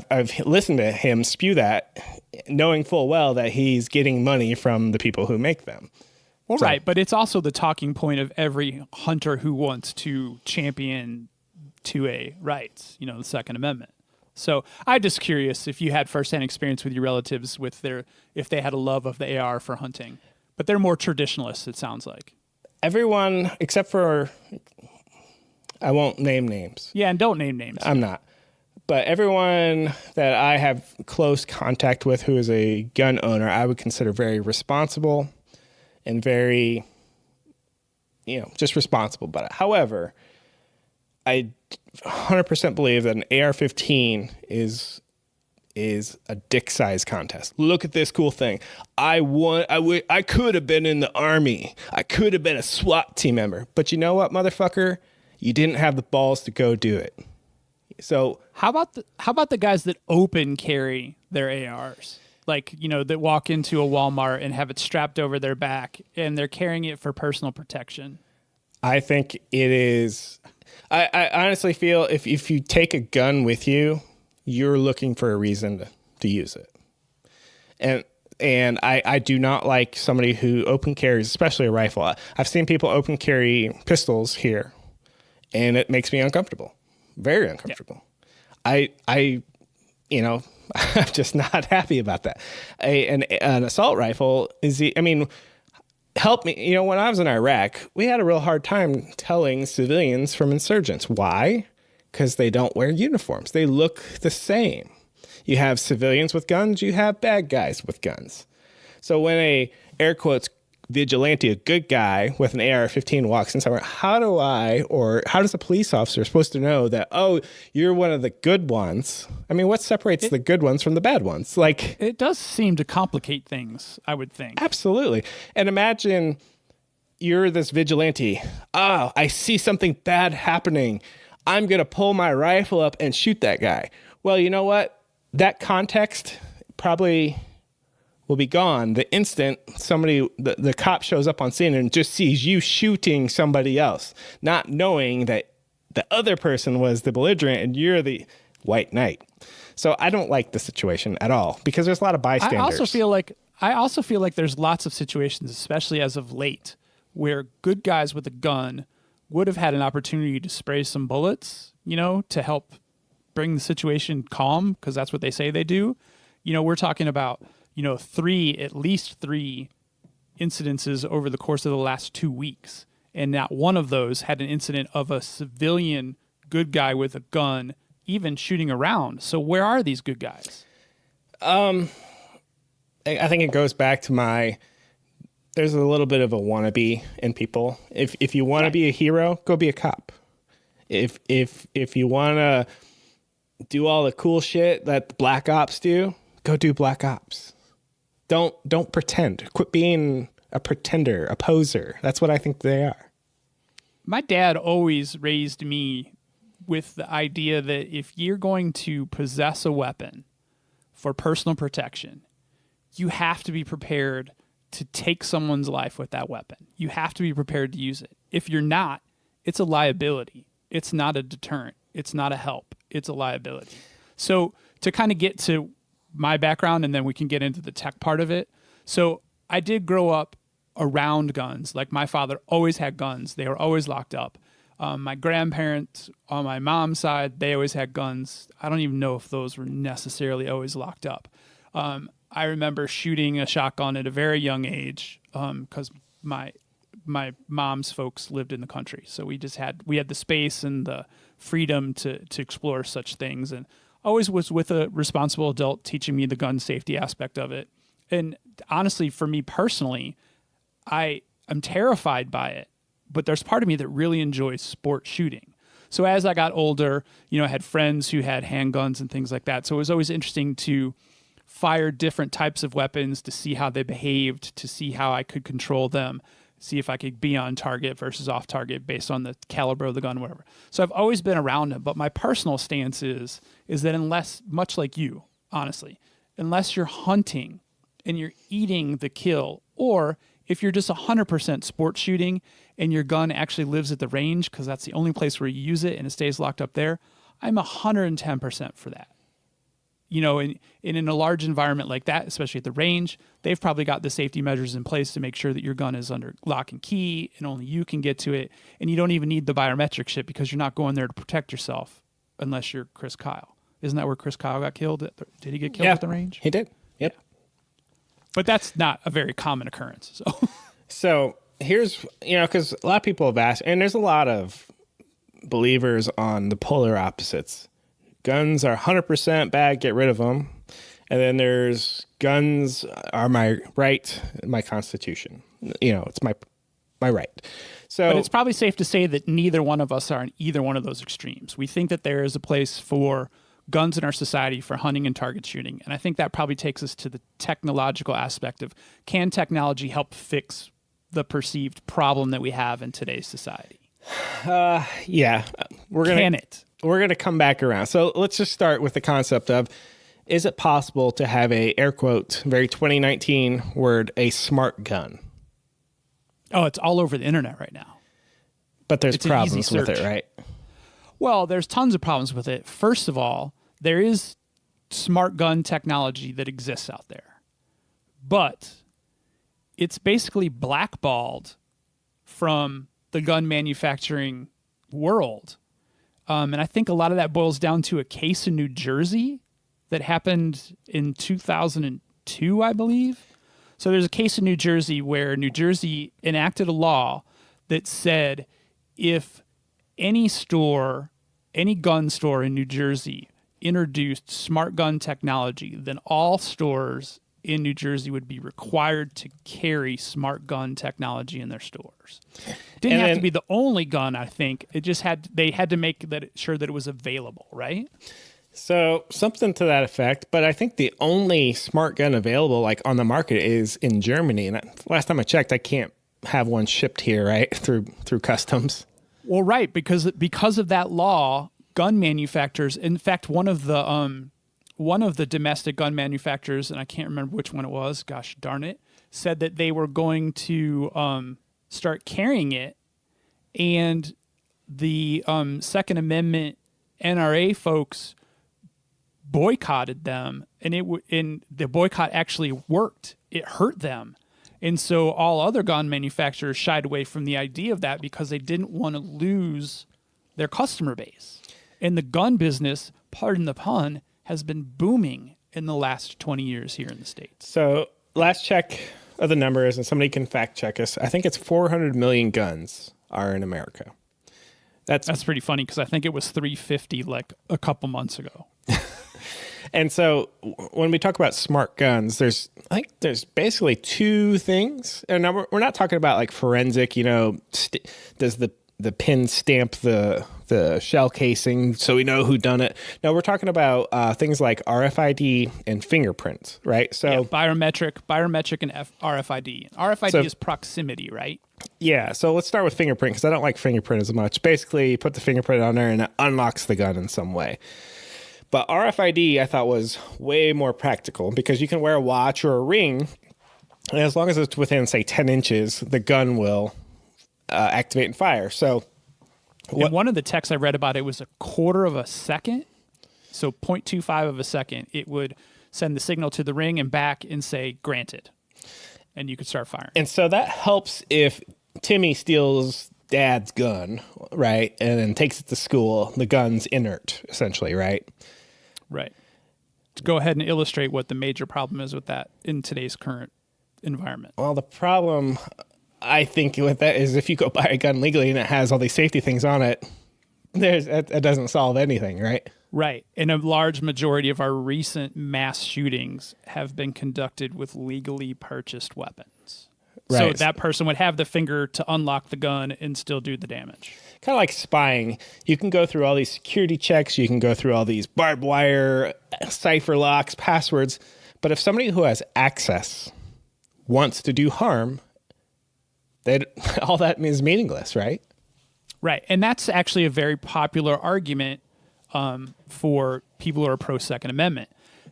[SPEAKER 1] I've listened to him spew that, knowing full well that he's getting money from the people who make them.
[SPEAKER 2] Well, so, right, but it's also the talking point of every hunter who wants to champion 2A rights, the Second Amendment. So I'm just curious if you had firsthand experience with your relatives if they had a love of the AR for hunting. But they're more traditionalists, it sounds like.
[SPEAKER 1] Everyone, except for, I won't name names.
[SPEAKER 2] Yeah, and don't name names.
[SPEAKER 1] I'm not. But everyone that I have close contact with who is a gun owner, I would consider very responsible and very, just responsible about it. However, I 100% believe that an AR-15 is a dick size contest. Look at this cool thing. I could have been in the Army. I could have been a SWAT team member. But you know what, motherfucker? You didn't have the balls to go do it. So
[SPEAKER 2] how about the guys that open carry their ARs? Like, that walk into a Walmart and have it strapped over their back and they're carrying it for personal protection.
[SPEAKER 1] I think it is. I honestly feel if you take a gun with you, you're looking for a reason to use it. And I do not like somebody who open carries, especially a rifle. I've seen people open carry pistols here, and it makes me uncomfortable. Very uncomfortable. Yeah. I'm just not happy about that. An assault rifle help me. When I was in Iraq, we had a real hard time telling civilians from insurgents. Why? Because they don't wear uniforms. They look the same. You have civilians with guns. You have bad guys with guns. So when a, air quotes, vigilante, a good guy with an AR-15 walks in somewhere, how does a police officer supposed to know that, oh, you're one of the good ones? I mean, what separates the good ones from the bad ones? Like,
[SPEAKER 2] it does seem to complicate things, I would think.
[SPEAKER 1] Absolutely. And imagine you're this vigilante. Oh, I see something bad happening. I'm going to pull my rifle up and shoot that guy. Well, you know what? That context probably will be gone the instant the cop shows up on scene and just sees you shooting somebody else, not knowing that the other person was the belligerent and you're the white knight. So I don't like the situation at all because there's a lot of bystanders.
[SPEAKER 2] I also feel like there's lots of situations, especially as of late, where good guys with a gun would have had an opportunity to spray some bullets, to help bring the situation calm, because that's what they say they do. we're talking about, at least three incidences over the course of the last 2 weeks. And not one of those had an incident of a civilian good guy with a gun even shooting around. So where are these good guys?
[SPEAKER 1] I think it goes back to there's a little bit of a wannabe in people. If you want to be a hero, go be a cop. If you want to do all the cool shit that the black ops do, go do black ops. Don't pretend. Quit being a pretender, a poser. That's what I think they are.
[SPEAKER 2] My dad always raised me with the idea that if you're going to possess a weapon for personal protection, you have to be prepared to take someone's life with that weapon. You have to be prepared to use it. If you're not, it's a liability. It's not a deterrent. It's not a help. It's a liability. So to kind of get to my background, and then we can get into the tech part of it. So I did grow up around guns. Like my father always had guns. They were always locked up. My grandparents on my mom's side, they always had guns. I don't even know if those were necessarily always locked up. I remember shooting a shotgun at a very young age because my mom's folks lived in the country. So we had the space and the freedom to explore such things, and always was with a responsible adult teaching me the gun safety aspect of it. And honestly, for me personally, I'm terrified by it, but there's part of me that really enjoys sport shooting. So as I got older, I had friends who had handguns and things like that. So it was always interesting to fire different types of weapons to see how they behaved, to see how I could control them, see if I could be on target versus off target based on the caliber of the gun, whatever. So I've always been around them, but my personal stance is that unless, much like you, honestly, unless you're hunting and you're eating the kill, or if you're just 100% sports shooting and your gun actually lives at the range because that's the only place where you use it and it stays locked up there, I'm 110% for that. And in a large environment like that, especially at the range, they've probably got the safety measures in place to make sure that your gun is under lock and key and only you can get to it. And you don't even need the biometric shit because you're not going there to protect yourself unless you're Chris Kyle. Isn't that where Chris Kyle got killed? Did he get killed at the range?
[SPEAKER 1] He did. Yep.
[SPEAKER 2] Yeah. But that's not a very common occurrence.
[SPEAKER 1] So here's, because a lot of people have asked, and there's a lot of believers on the polar opposites. Guns are 100% bad, get rid of them. And then there's guns are my right, my constitution. It's my right. So,
[SPEAKER 2] but it's probably safe to say that neither one of us are in either one of those extremes. We think that there is a place for guns in our society for hunting and target shooting. And I think that probably takes us to the technological aspect of, can technology help fix the perceived problem that we have in today's society?
[SPEAKER 1] Yeah.
[SPEAKER 2] Can it?
[SPEAKER 1] We're going to come back around. So let's just start with the concept of, is it possible to have a, air quote, very 2019 word, a smart gun?
[SPEAKER 2] Oh, it's all over the internet right now.
[SPEAKER 1] But there's
[SPEAKER 2] It's an
[SPEAKER 1] problems
[SPEAKER 2] easy
[SPEAKER 1] with it,
[SPEAKER 2] search.
[SPEAKER 1] right?
[SPEAKER 2] Well, there's tons of problems with it. First of all, there is smart gun technology that exists out there. But it's basically blackballed from the gun manufacturing world. And I think a lot of that boils down to a case in New Jersey that happened in 2002, I believe. So there's a case in New Jersey where New Jersey enacted a law that said if any gun store in New Jersey introduced smart gun technology, then all stores in New Jersey would be required to carry smart gun technology in their stores. Didn't have to be the only gun, I think. It just they had to make sure that it was available, right?
[SPEAKER 1] So something to that effect. But I think the only smart gun available, like on the market, is in Germany. And last time I checked, I can't have one shipped here, right, through customs.
[SPEAKER 2] Well, right, because of that law, gun manufacturers. In fact, one of the domestic gun manufacturers, and I can't remember which one it was. Gosh darn it, said that they were going to start carrying it, and the Second Amendment NRA folks boycotted them, and the boycott actually worked. It hurt them. And so all other gun manufacturers shied away from the idea of that because they didn't want to lose their customer base. And the gun business, pardon the pun, has been booming in the last 20 years here in the States.
[SPEAKER 1] So last check of the numbers, and somebody can fact check us, I think it's 400 million guns are in America.
[SPEAKER 2] That's pretty funny because I think it was 350 like a couple months ago.
[SPEAKER 1] And so when we talk about smart guns, I think there's basically two things. And now we're not talking about like forensic, does the pin stamp the shell casing so we know who done it? No, we're talking about things like RFID and fingerprints, right? So
[SPEAKER 2] yeah, biometric and RFID. RFID is proximity, right?
[SPEAKER 1] Yeah, so let's start with fingerprint because I don't like fingerprint as much. Basically, you put the fingerprint on there and it unlocks the gun in some way. But RFID I thought was way more practical because you can wear a watch or a ring, and as long as it's within, say, 10 inches, the gun will activate and fire. So
[SPEAKER 2] in one of the texts I read about it was a quarter of a second, so 0.25 of a second. It would send the signal to the ring and back and say, granted, and you could start firing.
[SPEAKER 1] And so that helps if Timmy steals dad's gun, right, and then takes it to school. The gun's inert, essentially, right?
[SPEAKER 2] Right. To go ahead and illustrate what the major problem is with that in today's current environment.
[SPEAKER 1] Well, the problem, I think, with that is if you go buy a gun legally and it has all these safety things on it, it doesn't solve anything, right?
[SPEAKER 2] Right. And a large majority of our recent mass shootings have been conducted with legally purchased weapons. Right. So that person would have the finger to unlock the gun and still do the damage.
[SPEAKER 1] Kind of like spying. You can go through all these security checks. You can go through all these barbed wire, cipher locks, passwords. But if somebody who has access wants to do harm, all that is meaningless, right?
[SPEAKER 2] Right. And that's actually a very popular argument for people who are pro-Second Amendment.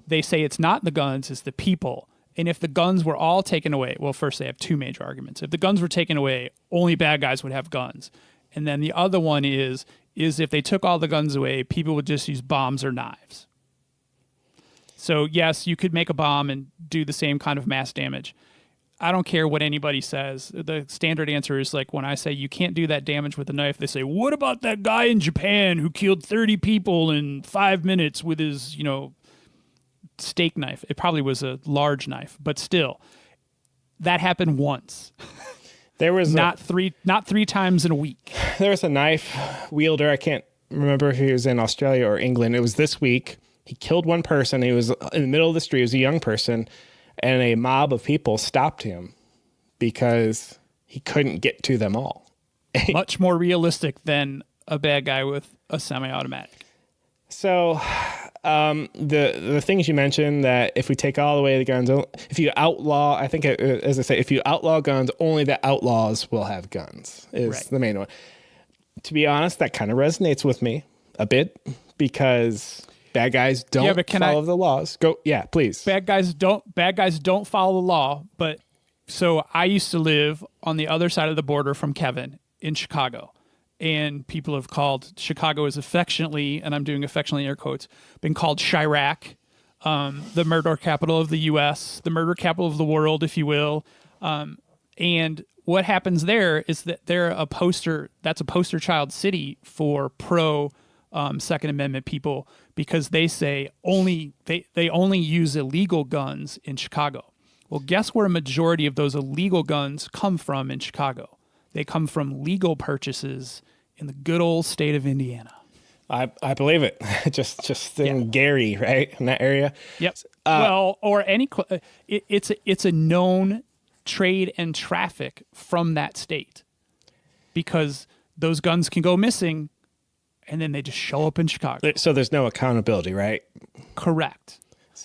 [SPEAKER 2] They say it's not the guns, it's the people. And if the guns were all taken away, well, first they have two major arguments. If the guns were taken away, only bad guys would have guns. And then the other one is if they took all the guns away, people would just use bombs or knives. So yes, you could make a bomb and do the same kind of mass damage. I don't care what anybody says. The standard answer is like when I say you can't do that damage with a knife, they say, what about that guy in Japan who killed 30 people in 5 minutes with his, steak knife? It probably was a large knife, but still, that happened once.
[SPEAKER 1] There was
[SPEAKER 2] not three times in a week.
[SPEAKER 1] There was a knife wielder. I can't remember if he was in Australia or England. It was this week. He killed one person. He was in the middle of the street. He was a young person, and a mob of people stopped him because he couldn't get to them all.
[SPEAKER 2] Much more realistic than a bad guy with a semi-automatic.
[SPEAKER 1] So the things you mentioned, that if we take all away the guns, if you outlaw, I think, as I say, if you outlaw guns, only the outlaws will have guns is right. The main one. To be honest, that kind of resonates with me a bit because bad guys don't follow the laws. Please.
[SPEAKER 2] Bad guys don't follow the law. But so I used to live on the other side of the border from Kevin in Chicago. And people have called Chicago is affectionately, and I'm doing affectionately air quotes, been called Chirac, the murder capital of the U.S., the murder capital of the world, if you will. And what happens there is that that's a poster child city for pro Second Amendment people because they say they only use illegal guns in Chicago. Well, guess where a majority of those illegal guns come from in Chicago? They come from legal purchases in the good old state of Indiana.
[SPEAKER 1] I believe it. just in Gary, right, in that area.
[SPEAKER 2] Yep. Or any. It's a known trade and traffic from that state because those guns can go missing, and then they just show up in Chicago.
[SPEAKER 1] So there's no accountability, right?
[SPEAKER 2] Correct.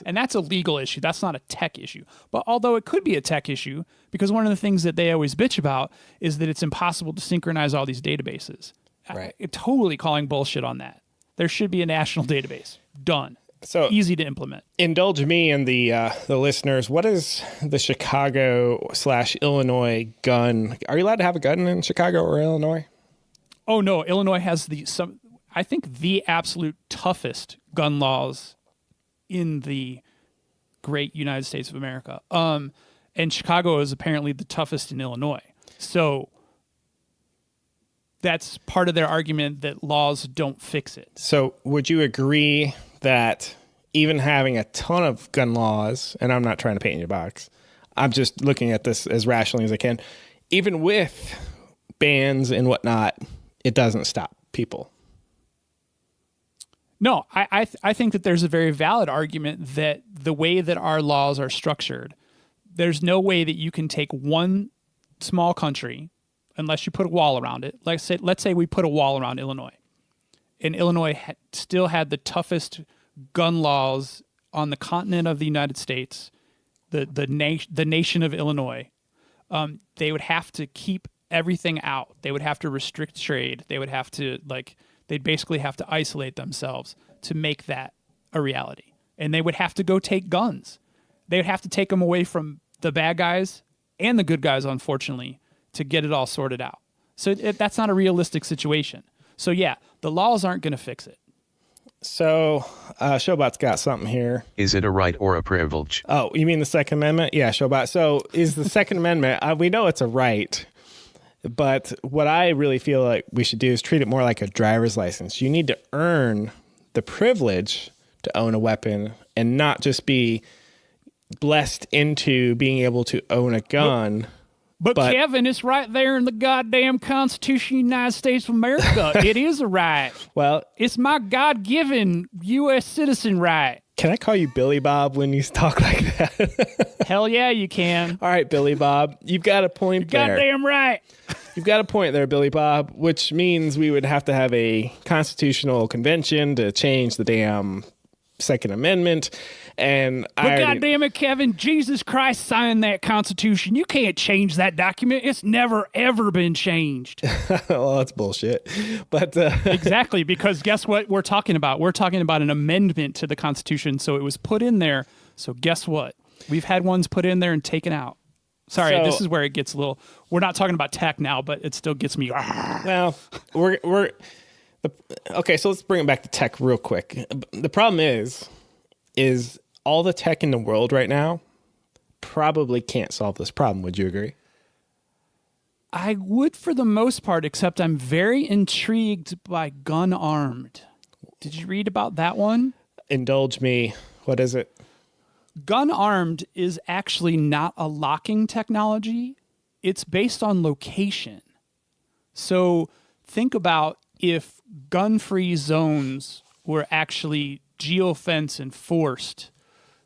[SPEAKER 2] And that's a legal issue. That's not a tech issue. But although it could be a tech issue, because one of the things that they always bitch about is that it's impossible to synchronize all these databases.
[SPEAKER 1] Right.
[SPEAKER 2] I'm totally calling bullshit on that. There should be a national database. Done.
[SPEAKER 1] So
[SPEAKER 2] easy to implement.
[SPEAKER 1] Indulge me and the listeners. What is the Chicago/Illinois gun? Are you allowed to have a gun in Chicago or Illinois?
[SPEAKER 2] Oh no, Illinois has I think the absolute toughest gun laws in the great United States of America. And Chicago is apparently the toughest in Illinois. So that's part of their argument that laws don't fix it.
[SPEAKER 1] So would you agree that even having a ton of gun laws, and I'm not trying to paint in a box, I'm just looking at this as rationally as I can. Even with bans and whatnot, it doesn't stop people.
[SPEAKER 2] No, I think that there's a very valid argument that the way that our laws are structured, there's no way that you can take one small country, unless you put a wall around it. Let's say we put a wall around Illinois, and Illinois still had the toughest gun laws on the continent of the United States, the nation of Illinois. They would have to keep everything out. They would have to restrict trade. They would have to they'd basically have to isolate themselves to make that a reality. And they would have to go take guns. They would have to take them away from the bad guys and the good guys, unfortunately, to get it all sorted out. So that's not a realistic situation. So yeah, the laws aren't going to fix it.
[SPEAKER 1] So Showbot's got something here.
[SPEAKER 3] Is it a right or a privilege?
[SPEAKER 1] Oh, you mean the Second Amendment? Yeah, Showbot. So is the Second Amendment, we know it's a right, but what I really feel like we should do is treat it more like a driver's license. You need to earn the privilege to own a weapon and not just be blessed into being able to own a gun.
[SPEAKER 2] But Kevin, it's right there in the goddamn Constitution of the United States of America. It is a right.
[SPEAKER 1] Well,
[SPEAKER 2] it's my God-given U.S. citizen right.
[SPEAKER 1] Can I call you Billy Bob when you talk like that?
[SPEAKER 2] Hell yeah, you can.
[SPEAKER 1] All right, Billy Bob. You've got a point there.
[SPEAKER 2] Goddamn right.
[SPEAKER 1] You've got a point there, Billy Bob, which means we would have to have a constitutional convention to change the damn Second Amendment. But
[SPEAKER 2] goddamn it, Kevin, Jesus Christ signed that Constitution. You can't change that document. It's never, ever been changed.
[SPEAKER 1] Well, that's bullshit. But
[SPEAKER 2] exactly, because guess what we're talking about? We're talking about an amendment to the Constitution, so it was put in there. So guess what? We've had ones put in there and taken out. Sorry, this is where it gets a little... We're not talking about tech now, but it still gets me...
[SPEAKER 1] Well, okay, so let's bring it back to tech real quick. The problem is all the tech in the world right now probably can't solve this problem. Would you agree?
[SPEAKER 2] I would for the most part, except I'm very intrigued by gun armed. Did you read about that one?
[SPEAKER 1] Indulge me. What is it?
[SPEAKER 2] Gun armed is actually not a locking technology. It's based on location. So think about if gun-free zones were actually geofence enforced.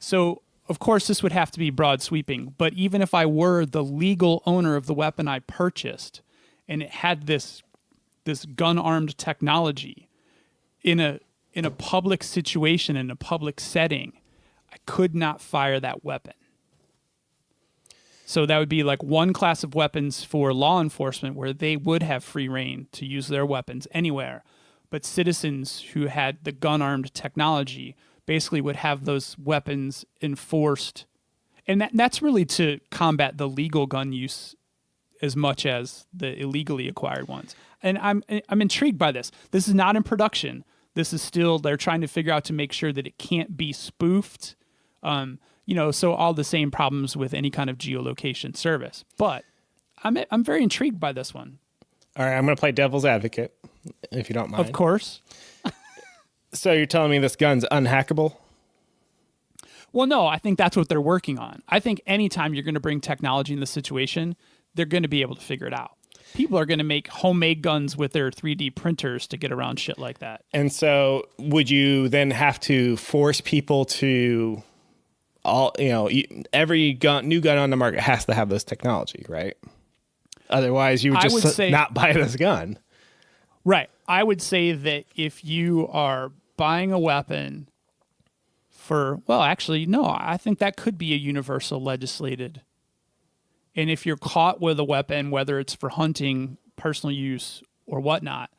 [SPEAKER 2] So, of course, this would have to be broad sweeping, but even if I were the legal owner of the weapon I purchased and it had this gun-armed technology in a public situation, in a public setting, I could not fire that weapon. So that would be like one class of weapons for law enforcement where they would have free reign to use their weapons anywhere. But citizens who had the gun-armed technology basically would have those weapons enforced. And that's really to combat the legal gun use as much as the illegally acquired ones. And I'm intrigued by this. This is not in production. This is still, they're trying to figure out to make sure that it can't be spoofed. So all the same problems with any kind of geolocation service. But I'm very intrigued by this one.
[SPEAKER 1] All right, I'm going to play devil's advocate, if you don't mind.
[SPEAKER 2] Of course.
[SPEAKER 1] So you're telling me this gun's unhackable?
[SPEAKER 2] Well, no, I think that's what they're working on. I think anytime you're going to bring technology in this situation, they're going to be able to figure it out. People are going to make homemade guns with their 3D printers to get around shit like that.
[SPEAKER 1] And so would you then have to force people to every new gun on the market has to have this technology, right? Otherwise, you would just not buy this gun.
[SPEAKER 2] Right. I would say that if you are buying a weapon I think that could be a universal legislated. And if you're caught with a weapon, whether it's for hunting, personal use, or whatnot,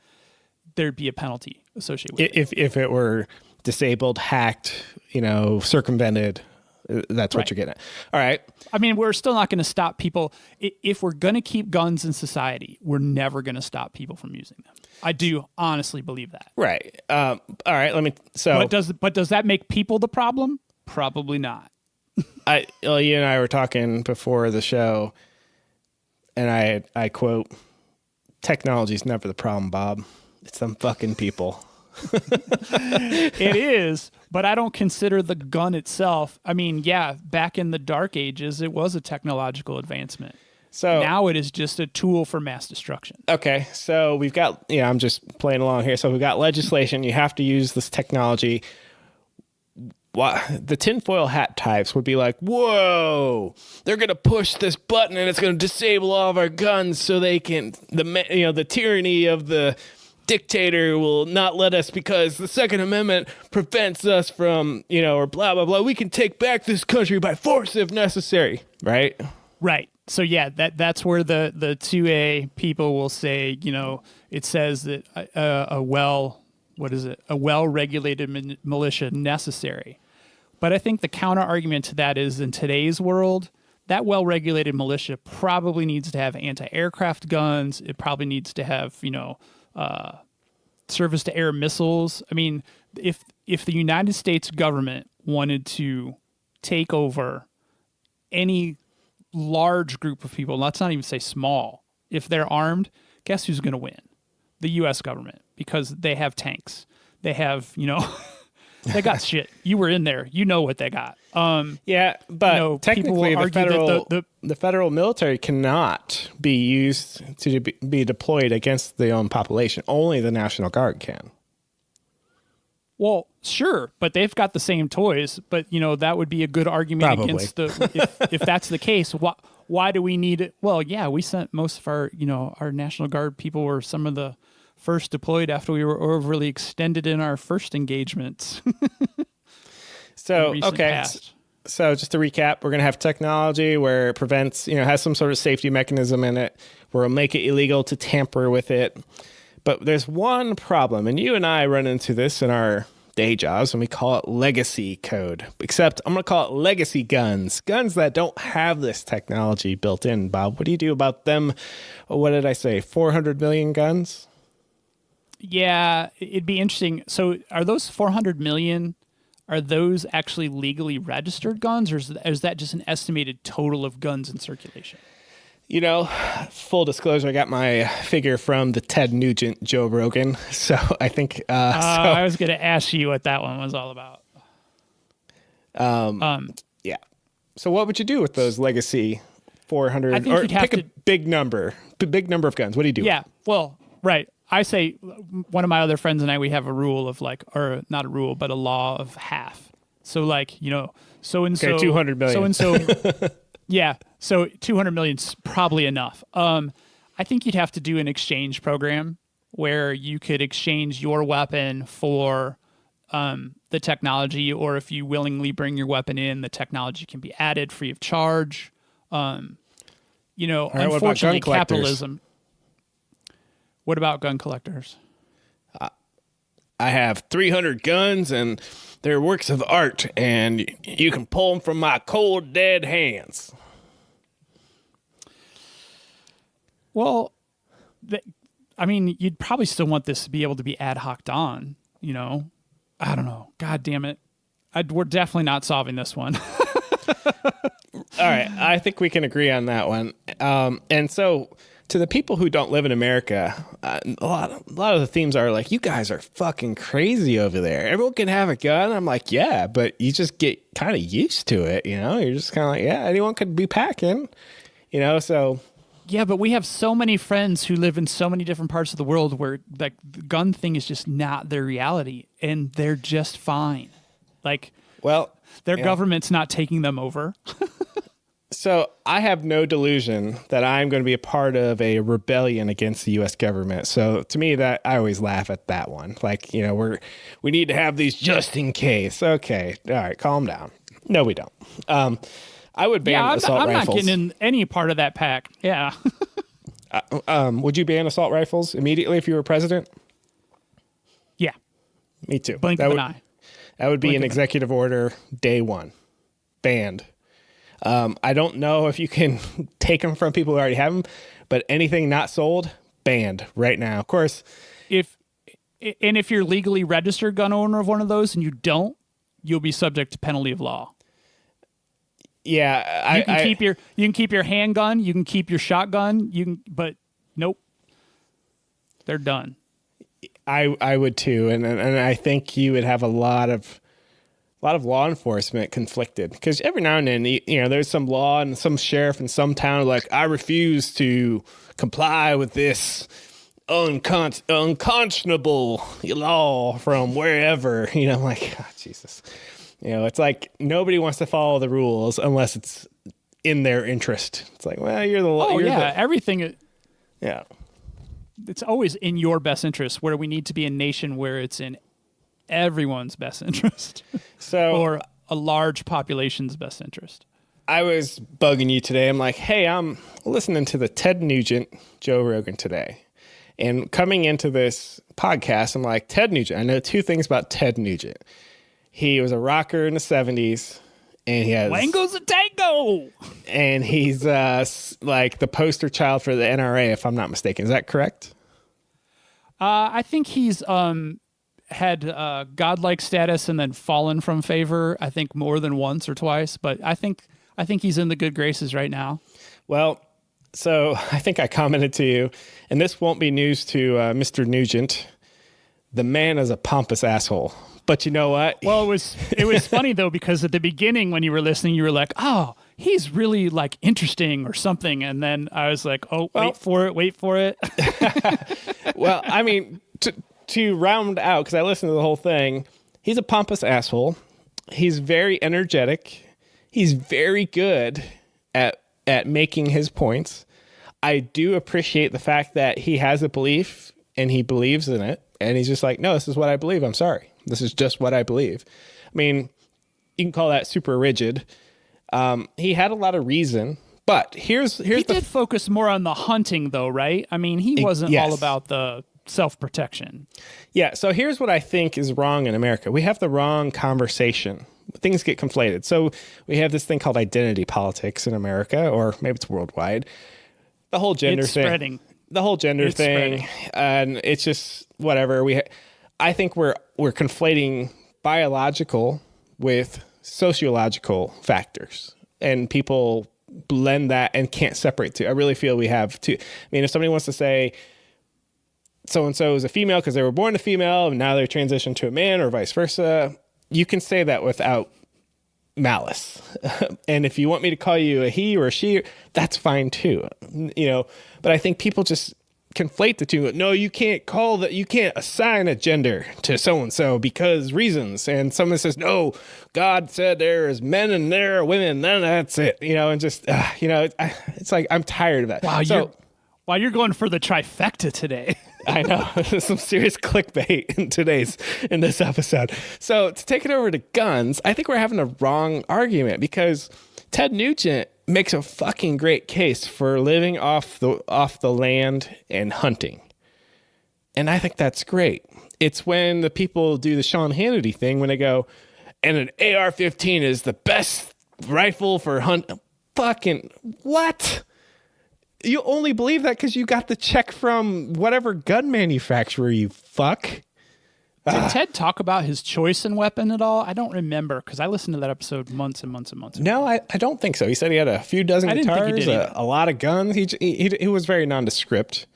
[SPEAKER 2] there'd be a penalty associated with it.
[SPEAKER 1] If it were disabled, hacked, circumvented, that's what you're getting at. All right.
[SPEAKER 2] I mean, we're still not going to stop people. If we're going to keep guns in society, we're never going to stop people from using them. I do honestly believe that.
[SPEAKER 1] Right. All right.
[SPEAKER 2] But does that make people the problem? Probably not.
[SPEAKER 1] You and I were talking before the show, and I quote, "Technology's never the problem, Bob. It's them fucking people."
[SPEAKER 2] It is, but I don't consider the gun itself. I mean, yeah, back in the dark ages, it was a technological advancement.
[SPEAKER 1] So
[SPEAKER 2] now it is just a tool for mass destruction.
[SPEAKER 1] Okay, so we've got, I'm just playing along here. So we've got legislation. You have to use this technology. The tinfoil hat types would be like, whoa, they're going to push this button and it's going to disable all of our guns so they can, the tyranny of the dictator will not let us because the Second Amendment prevents us from, or blah, blah, blah. We can take back this country by force if necessary, right?
[SPEAKER 2] Right. So yeah, that's where the 2A people will say, it says that a well-regulated militia necessary. But I think the counter argument to that is in today's world, that well-regulated militia probably needs to have anti-aircraft guns. It probably needs to have, surface-to-air missiles. I mean, if the United States government wanted to take over any large group of people, let's not even say small, if they're armed, guess who's going to win? The U.S. government, because they have tanks. They have, they got shit. You were in there. You know what they got.
[SPEAKER 1] Yeah, but technically the federal military cannot be used to be deployed against their own population. Only the National Guard can.
[SPEAKER 2] Well, sure, but they've got the same toys. But that would be a good argument against if that's the case. Why do we need it? Well, yeah, we sent most of our our National Guard people were some of the first deployed after we were overly extended in our first engagements.
[SPEAKER 1] So so just to recap, we're going to have technology where it prevents, has some sort of safety mechanism in it, where it'll make it illegal to tamper with it. But there's one problem, and you and I run into this in our day jobs, and we call it legacy code. Except I'm going to call it legacy guns. Guns that don't have this technology built in, Bob. What do you do about them? What did I say? 400 million guns?
[SPEAKER 2] Yeah, it'd be interesting. So are those 400 million, are those actually legally registered guns, or is that just an estimated total of guns in circulation?
[SPEAKER 1] Full disclosure, I got my figure from the Ted Nugent Joe Rogan. So I think...
[SPEAKER 2] I was going to ask you what that one was all about.
[SPEAKER 1] Yeah. So what would you do with those legacy 400...
[SPEAKER 2] I think
[SPEAKER 1] or
[SPEAKER 2] you'd have
[SPEAKER 1] pick a big number of guns. What do you do?
[SPEAKER 2] Yeah, well, right. I say one of my other friends and I, we have a rule of or not a rule, but a law of half. So so-and-so...
[SPEAKER 1] Okay, 200 million.
[SPEAKER 2] So-and-so... Yeah, so 200 million is probably enough. I think you'd have to do an exchange program where you could exchange your weapon for the technology, or if you willingly bring your weapon in, the technology can be added free of charge. Unfortunately, capitalism. What about gun collectors?
[SPEAKER 1] I have 300 guns, and they're works of art, and you can pull them from my cold, dead hands.
[SPEAKER 2] Well, you'd probably still want this to be able to be ad hoc'd on, I don't know. God damn it. We're definitely not solving this one.
[SPEAKER 1] All right. I think we can agree on that one. And so to the people who don't live in America, a lot of the themes are like, you guys are fucking crazy over there. Everyone can have a gun. I'm like, yeah, but you just get kind of used to it. You're just kind of like, yeah, anyone could be packing, so.
[SPEAKER 2] Yeah, but we have so many friends who live in so many different parts of the world where the gun thing is just not their reality, and they're just fine. Their government's not taking them over.
[SPEAKER 1] So I have no delusion that I'm going to be a part of a rebellion against the U.S. government. So to me, that I always laugh at that one. We need to have these just in case. Okay, all right, calm down. No, we don't. I would ban assault rifles. I'm not
[SPEAKER 2] getting in any part of that pack. Yeah.
[SPEAKER 1] Would you ban assault rifles immediately if you were president?
[SPEAKER 2] Yeah.
[SPEAKER 1] Me too.
[SPEAKER 2] Blink of an eye.
[SPEAKER 1] That would be an executive order day one. Banned. I don't know if you can take them from people who already have them, but anything not sold, banned right now. Of course.
[SPEAKER 2] If you're legally registered gun owner of one of those and you don't, you'll be subject to penalty of law.
[SPEAKER 1] Yeah,
[SPEAKER 2] you can keep your handgun, you can keep your shotgun, but nope, they're done.
[SPEAKER 1] I would too, and I think you would have a lot of law enforcement conflicted, because every now and then, there's some law and some sheriff in some town like, I refuse to comply with this unconscionable law from wherever. I'm like, oh, Jesus. It's like nobody wants to follow the rules unless it's in their interest. It's like, well, you're the law.
[SPEAKER 2] Oh, yeah, everything.
[SPEAKER 1] Yeah.
[SPEAKER 2] It's always in your best interest, where we need to be a nation where it's in everyone's best interest. Or a large population's best interest.
[SPEAKER 1] I was bugging you today. I'm like, hey, I'm listening to the Ted Nugent, Joe Rogan today. And coming into this podcast, I'm like, Ted Nugent. I know two things about Ted Nugent. He was a rocker in the 70s. And he has
[SPEAKER 2] Wango's a tango.
[SPEAKER 1] And he's like the poster child for the NRA, if I'm not mistaken. Is that correct?
[SPEAKER 2] I think he's had godlike status and then fallen from favor, I think more than once or twice. But I think he's in the good graces right now.
[SPEAKER 1] Well, so I think I commented to you, and this won't be news to Mr. Nugent. The man is a pompous asshole. But you know what?
[SPEAKER 2] Well, it was funny though, because at the beginning when you were listening, you were like, "Oh, he's really like interesting or something," and then I was like, "Oh, wait for it."
[SPEAKER 1] Well, I mean, to round out, because I listened to the whole thing, he's a pompous asshole. He's very energetic. He's very good at making his points. I do appreciate the fact that he has a belief and he believes in it, and he's just like, "No, this is what I believe. I'm sorry. This is just what I believe." I mean, you can call that super rigid. He had a lot of reason, but he did
[SPEAKER 2] focus more on the hunting though, right? I mean, he wasn't all about the self-protection.
[SPEAKER 1] Yeah. So here's what I think is wrong in America. We have the wrong conversation. Things get conflated. So we have this thing called identity politics in America, or maybe it's worldwide. The whole gender thing.
[SPEAKER 2] Spreading.
[SPEAKER 1] The whole gender thing. Spreading. And it's just whatever. I think we're conflating biological with sociological factors, and people blend that and can't separate two. I really feel we have to. I mean, if somebody wants to say so-and-so is a female because they were born a female and now they're transitioned to a man, or vice versa, you can say that without malice. And if you want me to call you a he or a she, that's fine too. But I think people just conflate the two. No, you can't you can't assign a gender to so-and-so because reasons. And someone says, no, God said there is men and there are women, then that's it. And just, it's like, I'm tired of that.
[SPEAKER 2] Wow, you're going for the trifecta today.
[SPEAKER 1] I know. There's some serious clickbait in this episode. So to take it over to guns, I think we're having a wrong argument, because Ted Nugent makes a fucking great case for living off the land and hunting. And I think that's great. It's when the people do the Sean Hannity thing when they go, and an AR-15 is the best rifle for hunt. Fucking what? You only believe that because you got the check from whatever gun manufacturer, you fuck.
[SPEAKER 2] Did Ted talk about his choice in weapon at all? I don't remember, because I listened to that episode months and months and months ago.
[SPEAKER 1] No, I don't think so. He said he had a few dozen guitars, a lot of guns. He was very nondescript.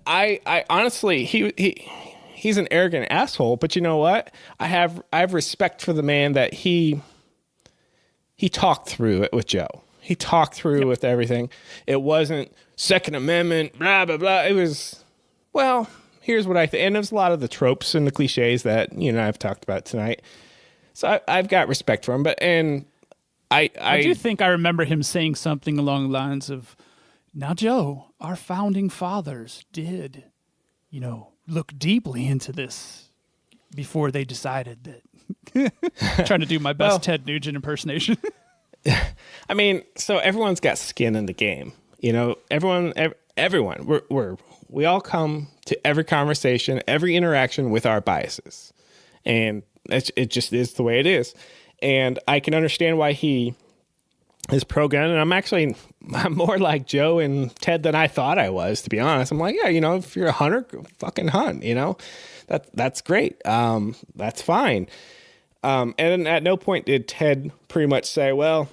[SPEAKER 1] I honestly, he's an arrogant asshole, but you know what? I have respect for the man that he talked through it with Joe. He talked through with everything. It wasn't Second Amendment, blah, blah, blah. It was, well, here's what I think. And there's a lot of the tropes and the cliches that, I've talked about tonight. So I've got respect for him. I
[SPEAKER 2] do think I remember him saying something along the lines of, now, Joe, our founding fathers did, look deeply into this before they decided that. Trying to do my best Ted Nugent impersonation.
[SPEAKER 1] I mean, so everyone's got skin in the game. Everyone, we all come to every conversation, every interaction with our biases. And it just is the way it is. And I can understand why he is pro-gun. And I'm more like Joe and Ted than I thought I was, to be honest. I'm like, yeah, if you're a hunter, fucking hunt, that's great. That's fine. And at no point did Ted pretty much say, well,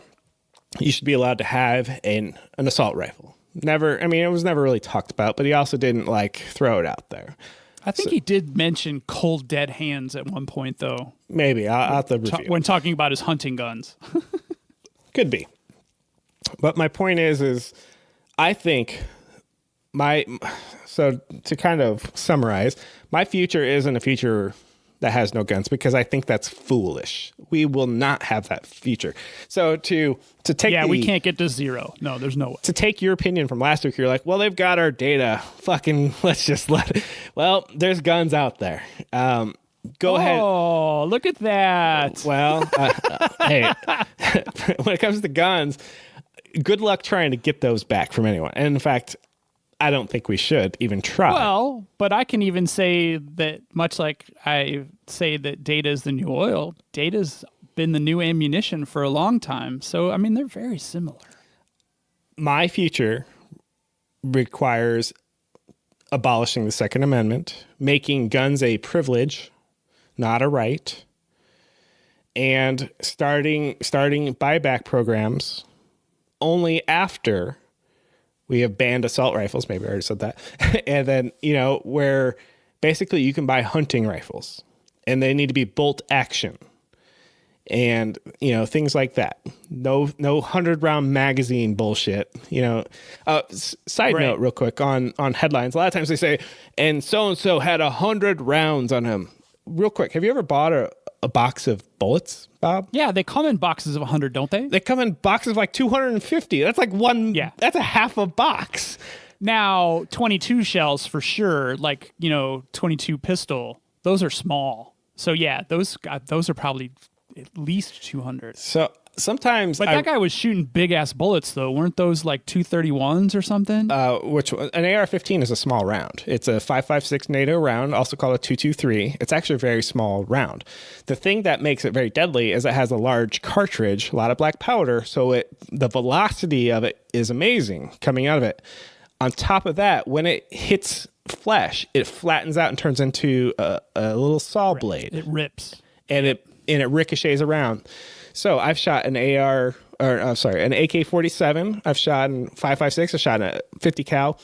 [SPEAKER 1] you should be allowed to have an assault rifle. Never. I mean, it was never really talked about, but he also didn't throw it out there.
[SPEAKER 2] I think he did mention cold dead hands at one point, though.
[SPEAKER 1] Maybe I'll have to review
[SPEAKER 2] When talking about his hunting guns.
[SPEAKER 1] Could be. But my point is I think so to kind of summarize, my future isn't a future that has no guns because I think that's foolish. We will not have that future. So to take
[SPEAKER 2] we can't get to zero. No, there's no way.
[SPEAKER 1] To take your opinion from last week, you're like, well, they've got our data. Fucking let's just let it. Well, there's guns out there. Go ahead.
[SPEAKER 2] Oh, look at that.
[SPEAKER 1] Well, hey, when it comes to guns, good luck trying to get those back from anyone. And in fact, I don't think we should even try.
[SPEAKER 2] Well, but I can even say that much like I say that data is the new oil, data's been the new ammunition for a long time. So, I mean, they're very similar.
[SPEAKER 1] My future requires abolishing the Second Amendment, making guns a privilege, not a right, and starting buyback programs only after we have banned assault rifles. Maybe I already said that. And then, where basically you can buy hunting rifles and they need to be bolt action and, things like that. No 100-round magazine bullshit, Side note real quick on headlines. A lot of times they say, and so-and-so had 100 rounds on him. Real quick. Have you ever bought a box of bullets, Bob?
[SPEAKER 2] Yeah, they come in boxes of 100, don't they?
[SPEAKER 1] They come in boxes of like 250. That's like one.
[SPEAKER 2] Yeah.
[SPEAKER 1] That's a half a box.
[SPEAKER 2] Now, 22 shells for sure, like, 22 pistol, those are small. So yeah, those are probably at least 200.
[SPEAKER 1] So sometimes,
[SPEAKER 2] but that guy was shooting big ass bullets though. Weren't those like 231s or something?
[SPEAKER 1] Which one? An AR-15 is a small round. It's a 5.56 NATO round, also called a 223. It's actually a very small round. The thing that makes it very deadly is it has a large cartridge, a lot of black powder, so the velocity of it is amazing coming out of it. On top of that, when it hits flesh, it flattens out and turns into a little saw blade.
[SPEAKER 2] It rips.
[SPEAKER 1] And it ricochets around. So I've shot an an AK-47. I've shot an 5.56. I've shot a 50 cal.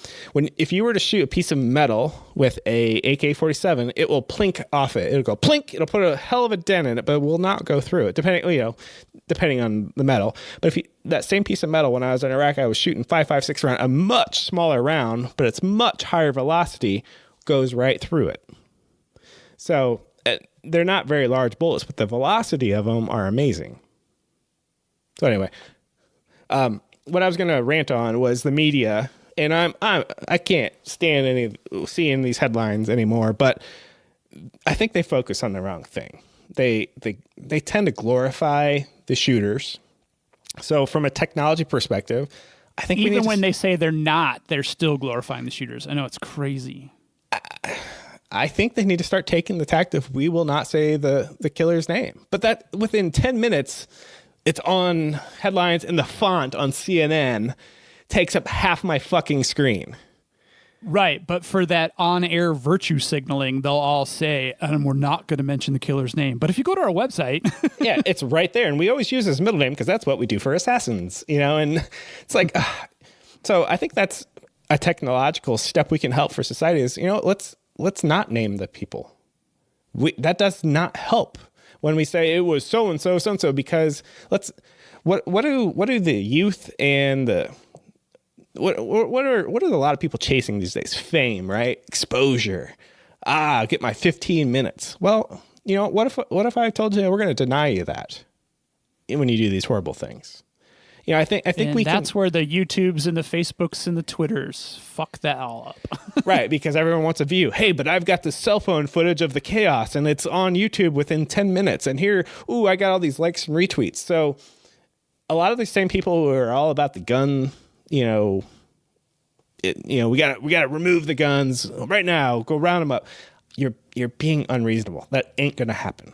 [SPEAKER 1] If you were to shoot a piece of metal with a AK-47, it will plink off it. It'll go plink. It'll put a hell of a dent in it, but it will not go through it. Depending on the metal. But that same piece of metal, when I was in Iraq, I was shooting 5.56 round, a much smaller round, but it's much higher velocity, goes right through it. So they're not very large bullets, but the velocity of them are amazing. So anyway, what I was going to rant on was the media, and I can't stand seeing these headlines anymore, but I think they focus on the wrong thing. They tend to glorify the shooters. So from a technology perspective, I think
[SPEAKER 2] even when they say they're not, they're still glorifying the shooters. I know it's crazy.
[SPEAKER 1] I think they need to start taking the tact of we will not say the killer's name. But that within 10 minutes, it's on headlines and the font on CNN takes up half my fucking screen.
[SPEAKER 2] Right, but for that on-air virtue signaling, they'll all say, and we're not going to mention the killer's name. But if you go to our website...
[SPEAKER 1] yeah, it's right there. And we always use his middle name because that's what we do for assassins, and it's like... So I think that's a technological step we can help for society is, let's not name the people. That does not help when we say it was so-and-so, so-and-so, because what do the youth and the... What are a lot of people chasing these days? Fame, right? Exposure. Get my 15 minutes. Well, what if I told you we're going to deny you that when you do these horrible things? I think
[SPEAKER 2] that's where the YouTubes and the Facebooks and the Twitters fuck that all up.
[SPEAKER 1] Right, because everyone wants a view. Hey, but I've got the cell phone footage of the chaos and it's on YouTube within 10 minutes. And here, I got all these likes and retweets. So a lot of the same people who are all about the gun, we got to remove the guns right now. Go round them up. You're being unreasonable. That ain't going to happen.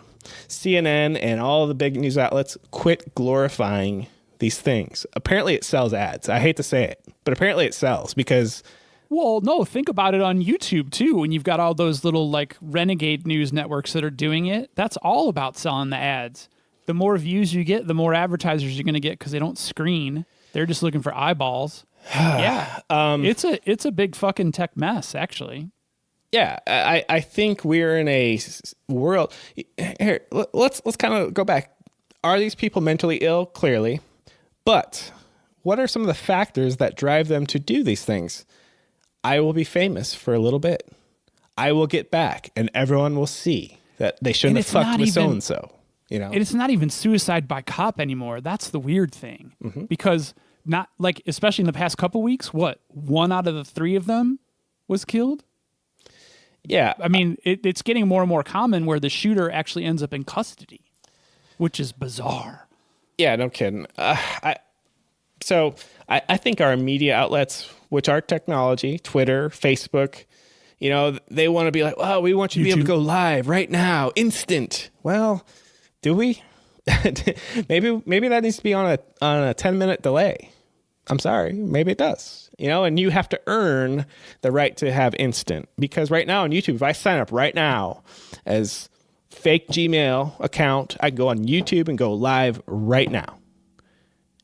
[SPEAKER 1] CNN and all the big news outlets quit glorifying these things. Apparently it sells ads. I hate to say it, but apparently it sells because...
[SPEAKER 2] Well, no, think about it on YouTube too. When you've got all those little like renegade news networks that are doing it, that's all about selling the ads. The more views you get, the more advertisers you're going to get because they don't screen. They're just looking for eyeballs. Yeah. It's a big fucking tech mess, actually.
[SPEAKER 1] Yeah, I think we're in a world. Here, let's kind of go back. Are these people mentally ill? Clearly. But what are some of the factors that drive them to do these things? I will be famous for a little bit. I will get back, and everyone will see that they shouldn't have fucked with so-and-so. You know?
[SPEAKER 2] And it's not even suicide by cop anymore. That's the weird thing. Mm-hmm. Because not like, especially in the past couple weeks, what, 1 out of the 3 of them was killed?
[SPEAKER 1] Yeah.
[SPEAKER 2] I mean, it's getting more and more common where the shooter actually ends up in custody, which is bizarre.
[SPEAKER 1] Yeah, no kidding. I think our media outlets, which are technology, Twitter, Facebook, they want to be like, oh, we want you to be able to go live right now, instant. Well, do we? maybe that needs to be on a 10-minute delay. I'm sorry, maybe it does. And you have to earn the right to have instant, because right now on YouTube, if I sign up right now as fake Gmail account, I can go on YouTube and go live right now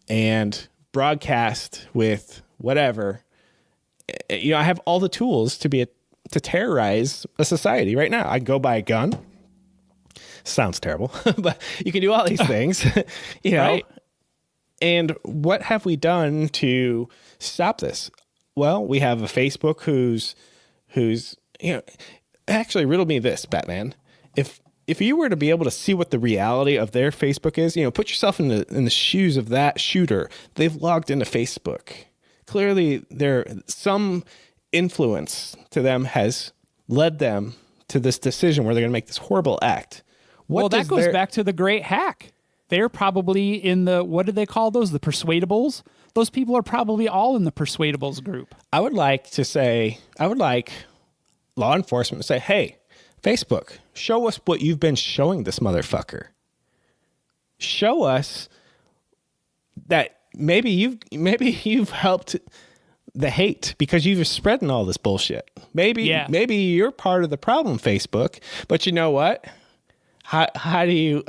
[SPEAKER 1] and broadcast with whatever. I have all the tools to terrorize a society right now. I can go buy a gun. Sounds terrible, but you can do all these things,
[SPEAKER 2] Right.
[SPEAKER 1] And what have we done to stop this? Well, we have a Facebook who's actually riddle me this, Batman. If you were to be able to see what the reality of their Facebook is, put yourself in the shoes of that shooter. They've logged into Facebook. Clearly, some influence to them has led them to this decision where they're going to make this horrible act.
[SPEAKER 2] That goes back to the great hack. They're probably in what do they call those? The persuadables? Those people are probably all in the persuadables group.
[SPEAKER 1] I would like law enforcement to say, hey, Facebook, show us what you've been showing this motherfucker. Show us that maybe you've helped the hate because you've spreading all this bullshit. Maybe you're part of the problem, Facebook. But you know what? How do you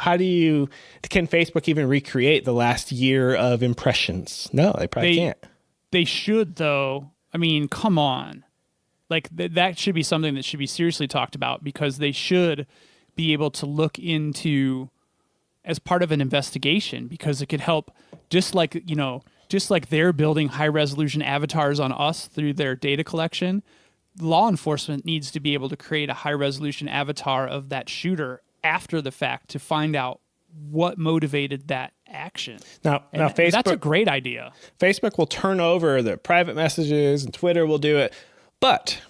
[SPEAKER 1] can Facebook even recreate the last year of impressions? No, they probably can't.
[SPEAKER 2] They should, though. I mean, come on. Like that should be something that should be seriously talked about, because they should be able to look into as part of an investigation, because it could help, just like they're building high resolution avatars on us through their data collection. Law enforcement needs to be able to create a high resolution avatar of that shooter after the fact to find out what motivated that action. Now Facebook, that's a great idea.
[SPEAKER 1] Facebook will turn over the private messages and Twitter will do it. But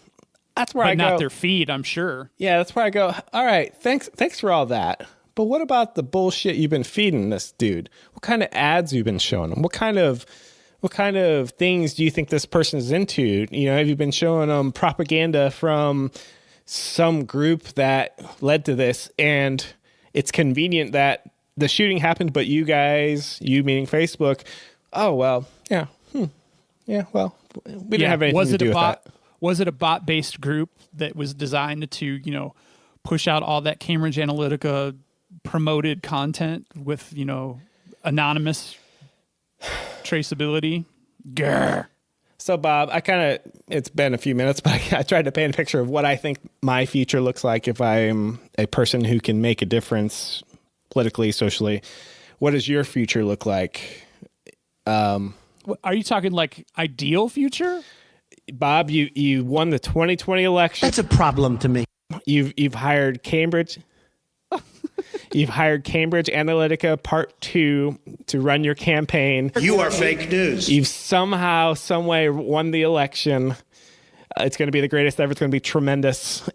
[SPEAKER 1] that's where I go.
[SPEAKER 2] Not their feed, I'm sure.
[SPEAKER 1] Yeah, that's where I go. All right, thanks for all that. But what about the bullshit you've been feeding this dude? What kind of ads you've been showing him? What kind of things do you think this person is into? Have you been showing them propaganda from some group that led to this? And it's convenient that the shooting happened, but you meaning Facebook, oh, well, yeah. Yeah, well, we didn't have anything to do with that.
[SPEAKER 2] Was it a bot-based group that was designed to, push out all that Cambridge Analytica promoted content with, anonymous traceability? Grr.
[SPEAKER 1] So, Bob, it's been a few minutes, but I tried to paint a picture of what I think my future looks like if I'm a person who can make a difference politically, socially. What does your future look like?
[SPEAKER 2] Are you talking like ideal future?
[SPEAKER 1] Bob, you won the 2020 election.
[SPEAKER 4] That's a problem to me.
[SPEAKER 1] You've hired Cambridge. You've hired Cambridge Analytica Part 2 to run your campaign.
[SPEAKER 4] You are fake news.
[SPEAKER 1] You've somehow, some way won the election. It's going to be the greatest ever. It's going to be tremendous.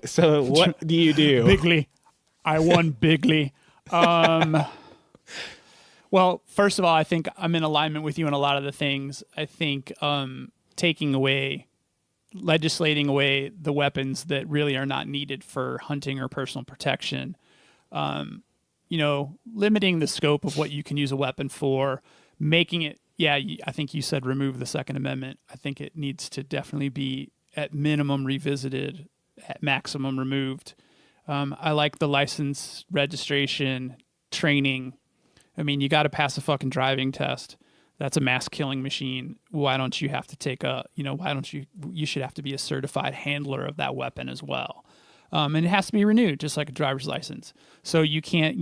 [SPEAKER 1] So what do you do?
[SPEAKER 2] Bigly. I won bigly. Well, first of all, I think I'm in alignment with you on a lot of the things. I think legislating away the weapons that really are not needed for hunting or personal protection, limiting the scope of what you can use a weapon for, making it, I think you said remove the Second Amendment. I think it needs to definitely be at minimum revisited, at maximum removed. I like the license, registration, training. I mean, you got to pass a fucking driving test. That's a mass killing machine. Why don't you have to take you should have to be a certified handler of that weapon as well. And it has to be renewed, just like a driver's license. So you can't,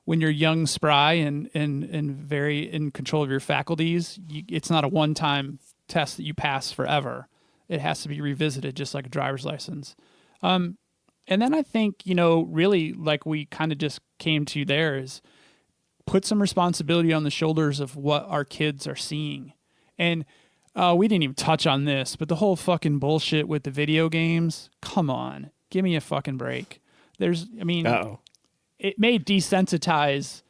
[SPEAKER 2] when you're young, spry, and very in control of your faculties, it's not a one-time test that you pass forever. It has to be revisited, just like a driver's license. And then I think, really, like we kind of just came to there, is put some responsibility on the shoulders of what our kids are seeing. And we didn't even touch on this, but the whole fucking bullshit with the video games, come on, give me a fucking break. It may desensitize.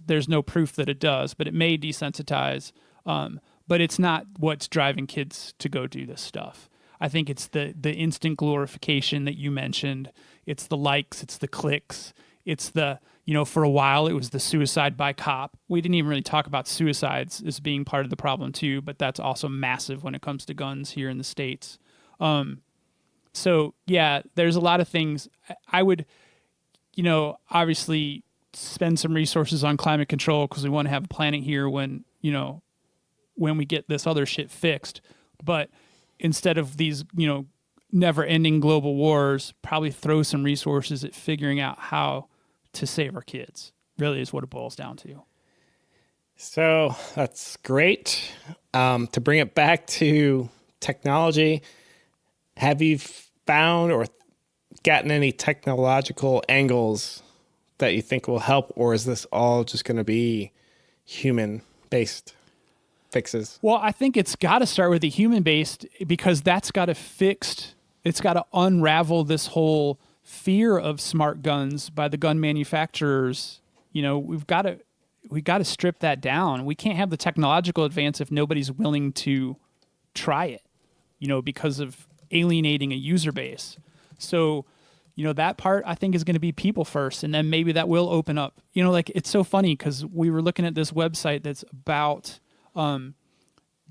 [SPEAKER 2] There's no proof that it does, but it may desensitize. But it's not what's driving kids to go do this stuff. I think it's the instant glorification that you mentioned. It's the likes, it's the clicks. It's the, for a while it was the suicide by cop. We didn't even really talk about suicides as being part of the problem too, but that's also massive when it comes to guns here in the States. So yeah, there's a lot of things. I would, obviously spend some resources on climate control because we want to have a planet here when we get this other shit fixed. But instead of these, never-ending global wars, probably throw some resources at figuring out how to save our kids, really is what it boils down to.
[SPEAKER 1] So that's great. To bring it back to technology, have you found or gotten any technological angles that you think will help, or is this all just going to be human-based fixes?
[SPEAKER 2] Well, I think it's got to start with the human-based, because that's got to it's got to unravel this whole fear of smart guns by the gun manufacturers. We've got to strip that down. We can't have the technological advance if nobody's willing to try it, because of alienating a user base. So, that part I think is going to be people first, and then maybe that will open up. It's so funny because we were looking at this website that's about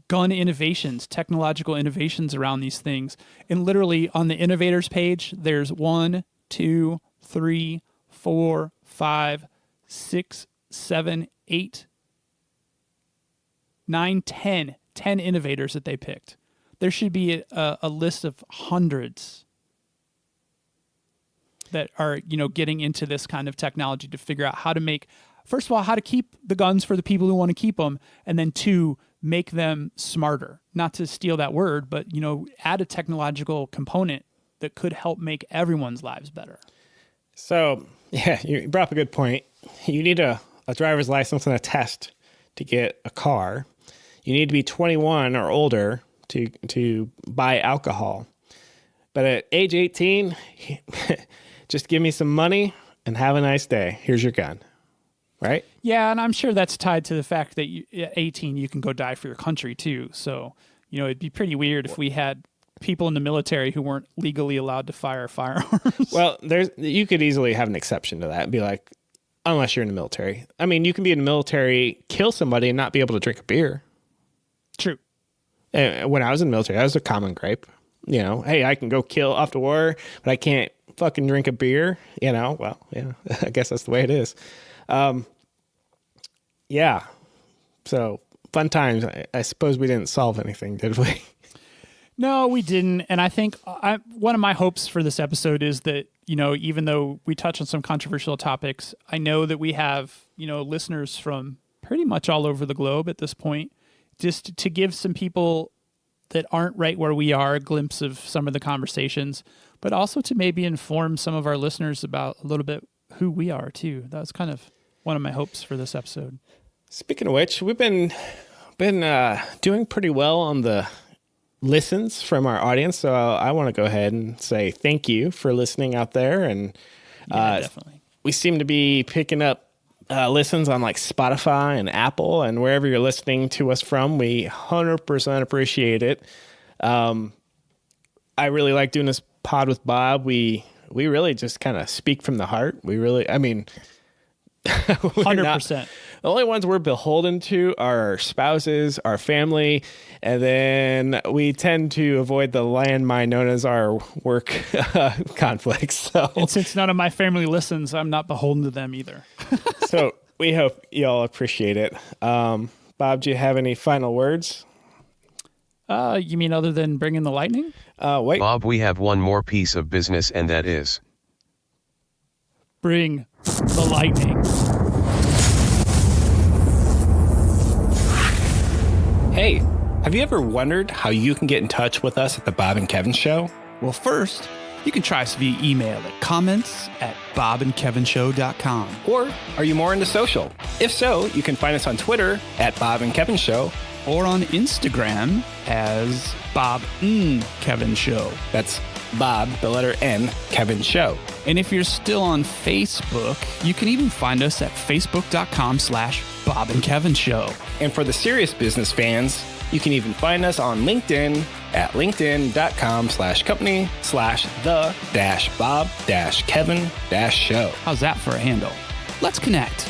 [SPEAKER 2] gun innovations, technological innovations around these things. And literally on the innovators page, there's 1, 2, 3, 4, 5, 6, 7, 8, 9, 10 innovators that they picked. There should be a list of hundreds that are, getting into this kind of technology to figure out how to make, first of all, how to keep the guns for the people who want to keep them, and then 2, make them smarter. Not to steal that word, but, add a technological component that could help make everyone's lives better. So,
[SPEAKER 1] yeah, you brought up a good point. You need a driver's license and a test to get a car. You need to be 21 or older to buy alcohol. But at age 18, just give me some money and have a nice day. Here's your gun. Right?
[SPEAKER 2] Yeah, and I'm sure that's tied to the fact that at 18 you can go die for your country too. So, it'd be pretty weird if we had people in the military who weren't legally allowed to fire firearms.
[SPEAKER 1] Well, you could easily have an exception to that and be like, unless you're in the military. I mean, you can be in the military, kill somebody, and not be able to drink a beer.
[SPEAKER 2] True.
[SPEAKER 1] And when I was in the military, that was a common gripe. Hey, I can go kill off the war, but I can't fucking drink a beer. Well, yeah, I guess that's the way it is. Yeah. So fun times. I suppose we didn't solve anything, did we?
[SPEAKER 2] No, we didn't. And I think one of my hopes for this episode is that, even though we touch on some controversial topics, I know that we have, listeners from pretty much all over the globe at this point, just to give some people that aren't right where we are a glimpse of some of the conversations, but also to maybe inform some of our listeners about a little bit who we are too. That was kind of one of my hopes for this episode.
[SPEAKER 1] Speaking of which, we've been doing pretty well on the listens from our audience. So I want to go ahead and say thank you for listening out there. And
[SPEAKER 2] definitely,
[SPEAKER 1] we seem to be picking up listens on like Spotify and Apple and wherever you're listening to us from. We 100% appreciate it. I really like doing this pod with Bob. We really just kind of speak from the heart.
[SPEAKER 2] 100%.
[SPEAKER 1] The only ones we're beholden to are our spouses, our family, and then we tend to avoid the landmine known as our work conflicts. So,
[SPEAKER 2] and since none of my family listens, I'm not beholden to them either.
[SPEAKER 1] So We hope you all appreciate it. Bob, do you have any final words?
[SPEAKER 2] You mean other than bringing the lightning?
[SPEAKER 1] Wait.
[SPEAKER 3] Bob, we have one more piece of business, and that is...
[SPEAKER 2] Bring the lightning.
[SPEAKER 1] Hey, have you ever wondered how you can get in touch with us at the Bob and Kevin Show?
[SPEAKER 2] Well, first, you can try us via email at comments@bobandkevinshow.com.
[SPEAKER 1] Or are you more into social? If so, you can find us on Twitter at Bob and Kevin Show.
[SPEAKER 2] Or on Instagram as Bob Kevin Show.
[SPEAKER 1] That's Bob, the letter N, Kevin Show.
[SPEAKER 2] And if you're still on Facebook, you can even find us at facebook.com/Bob and Kevin Show.
[SPEAKER 1] And for the serious business fans, you can even find us on LinkedIn at linkedin.com/company/the-Bob-Kevin-Show.
[SPEAKER 2] How's that for a handle? Let's connect.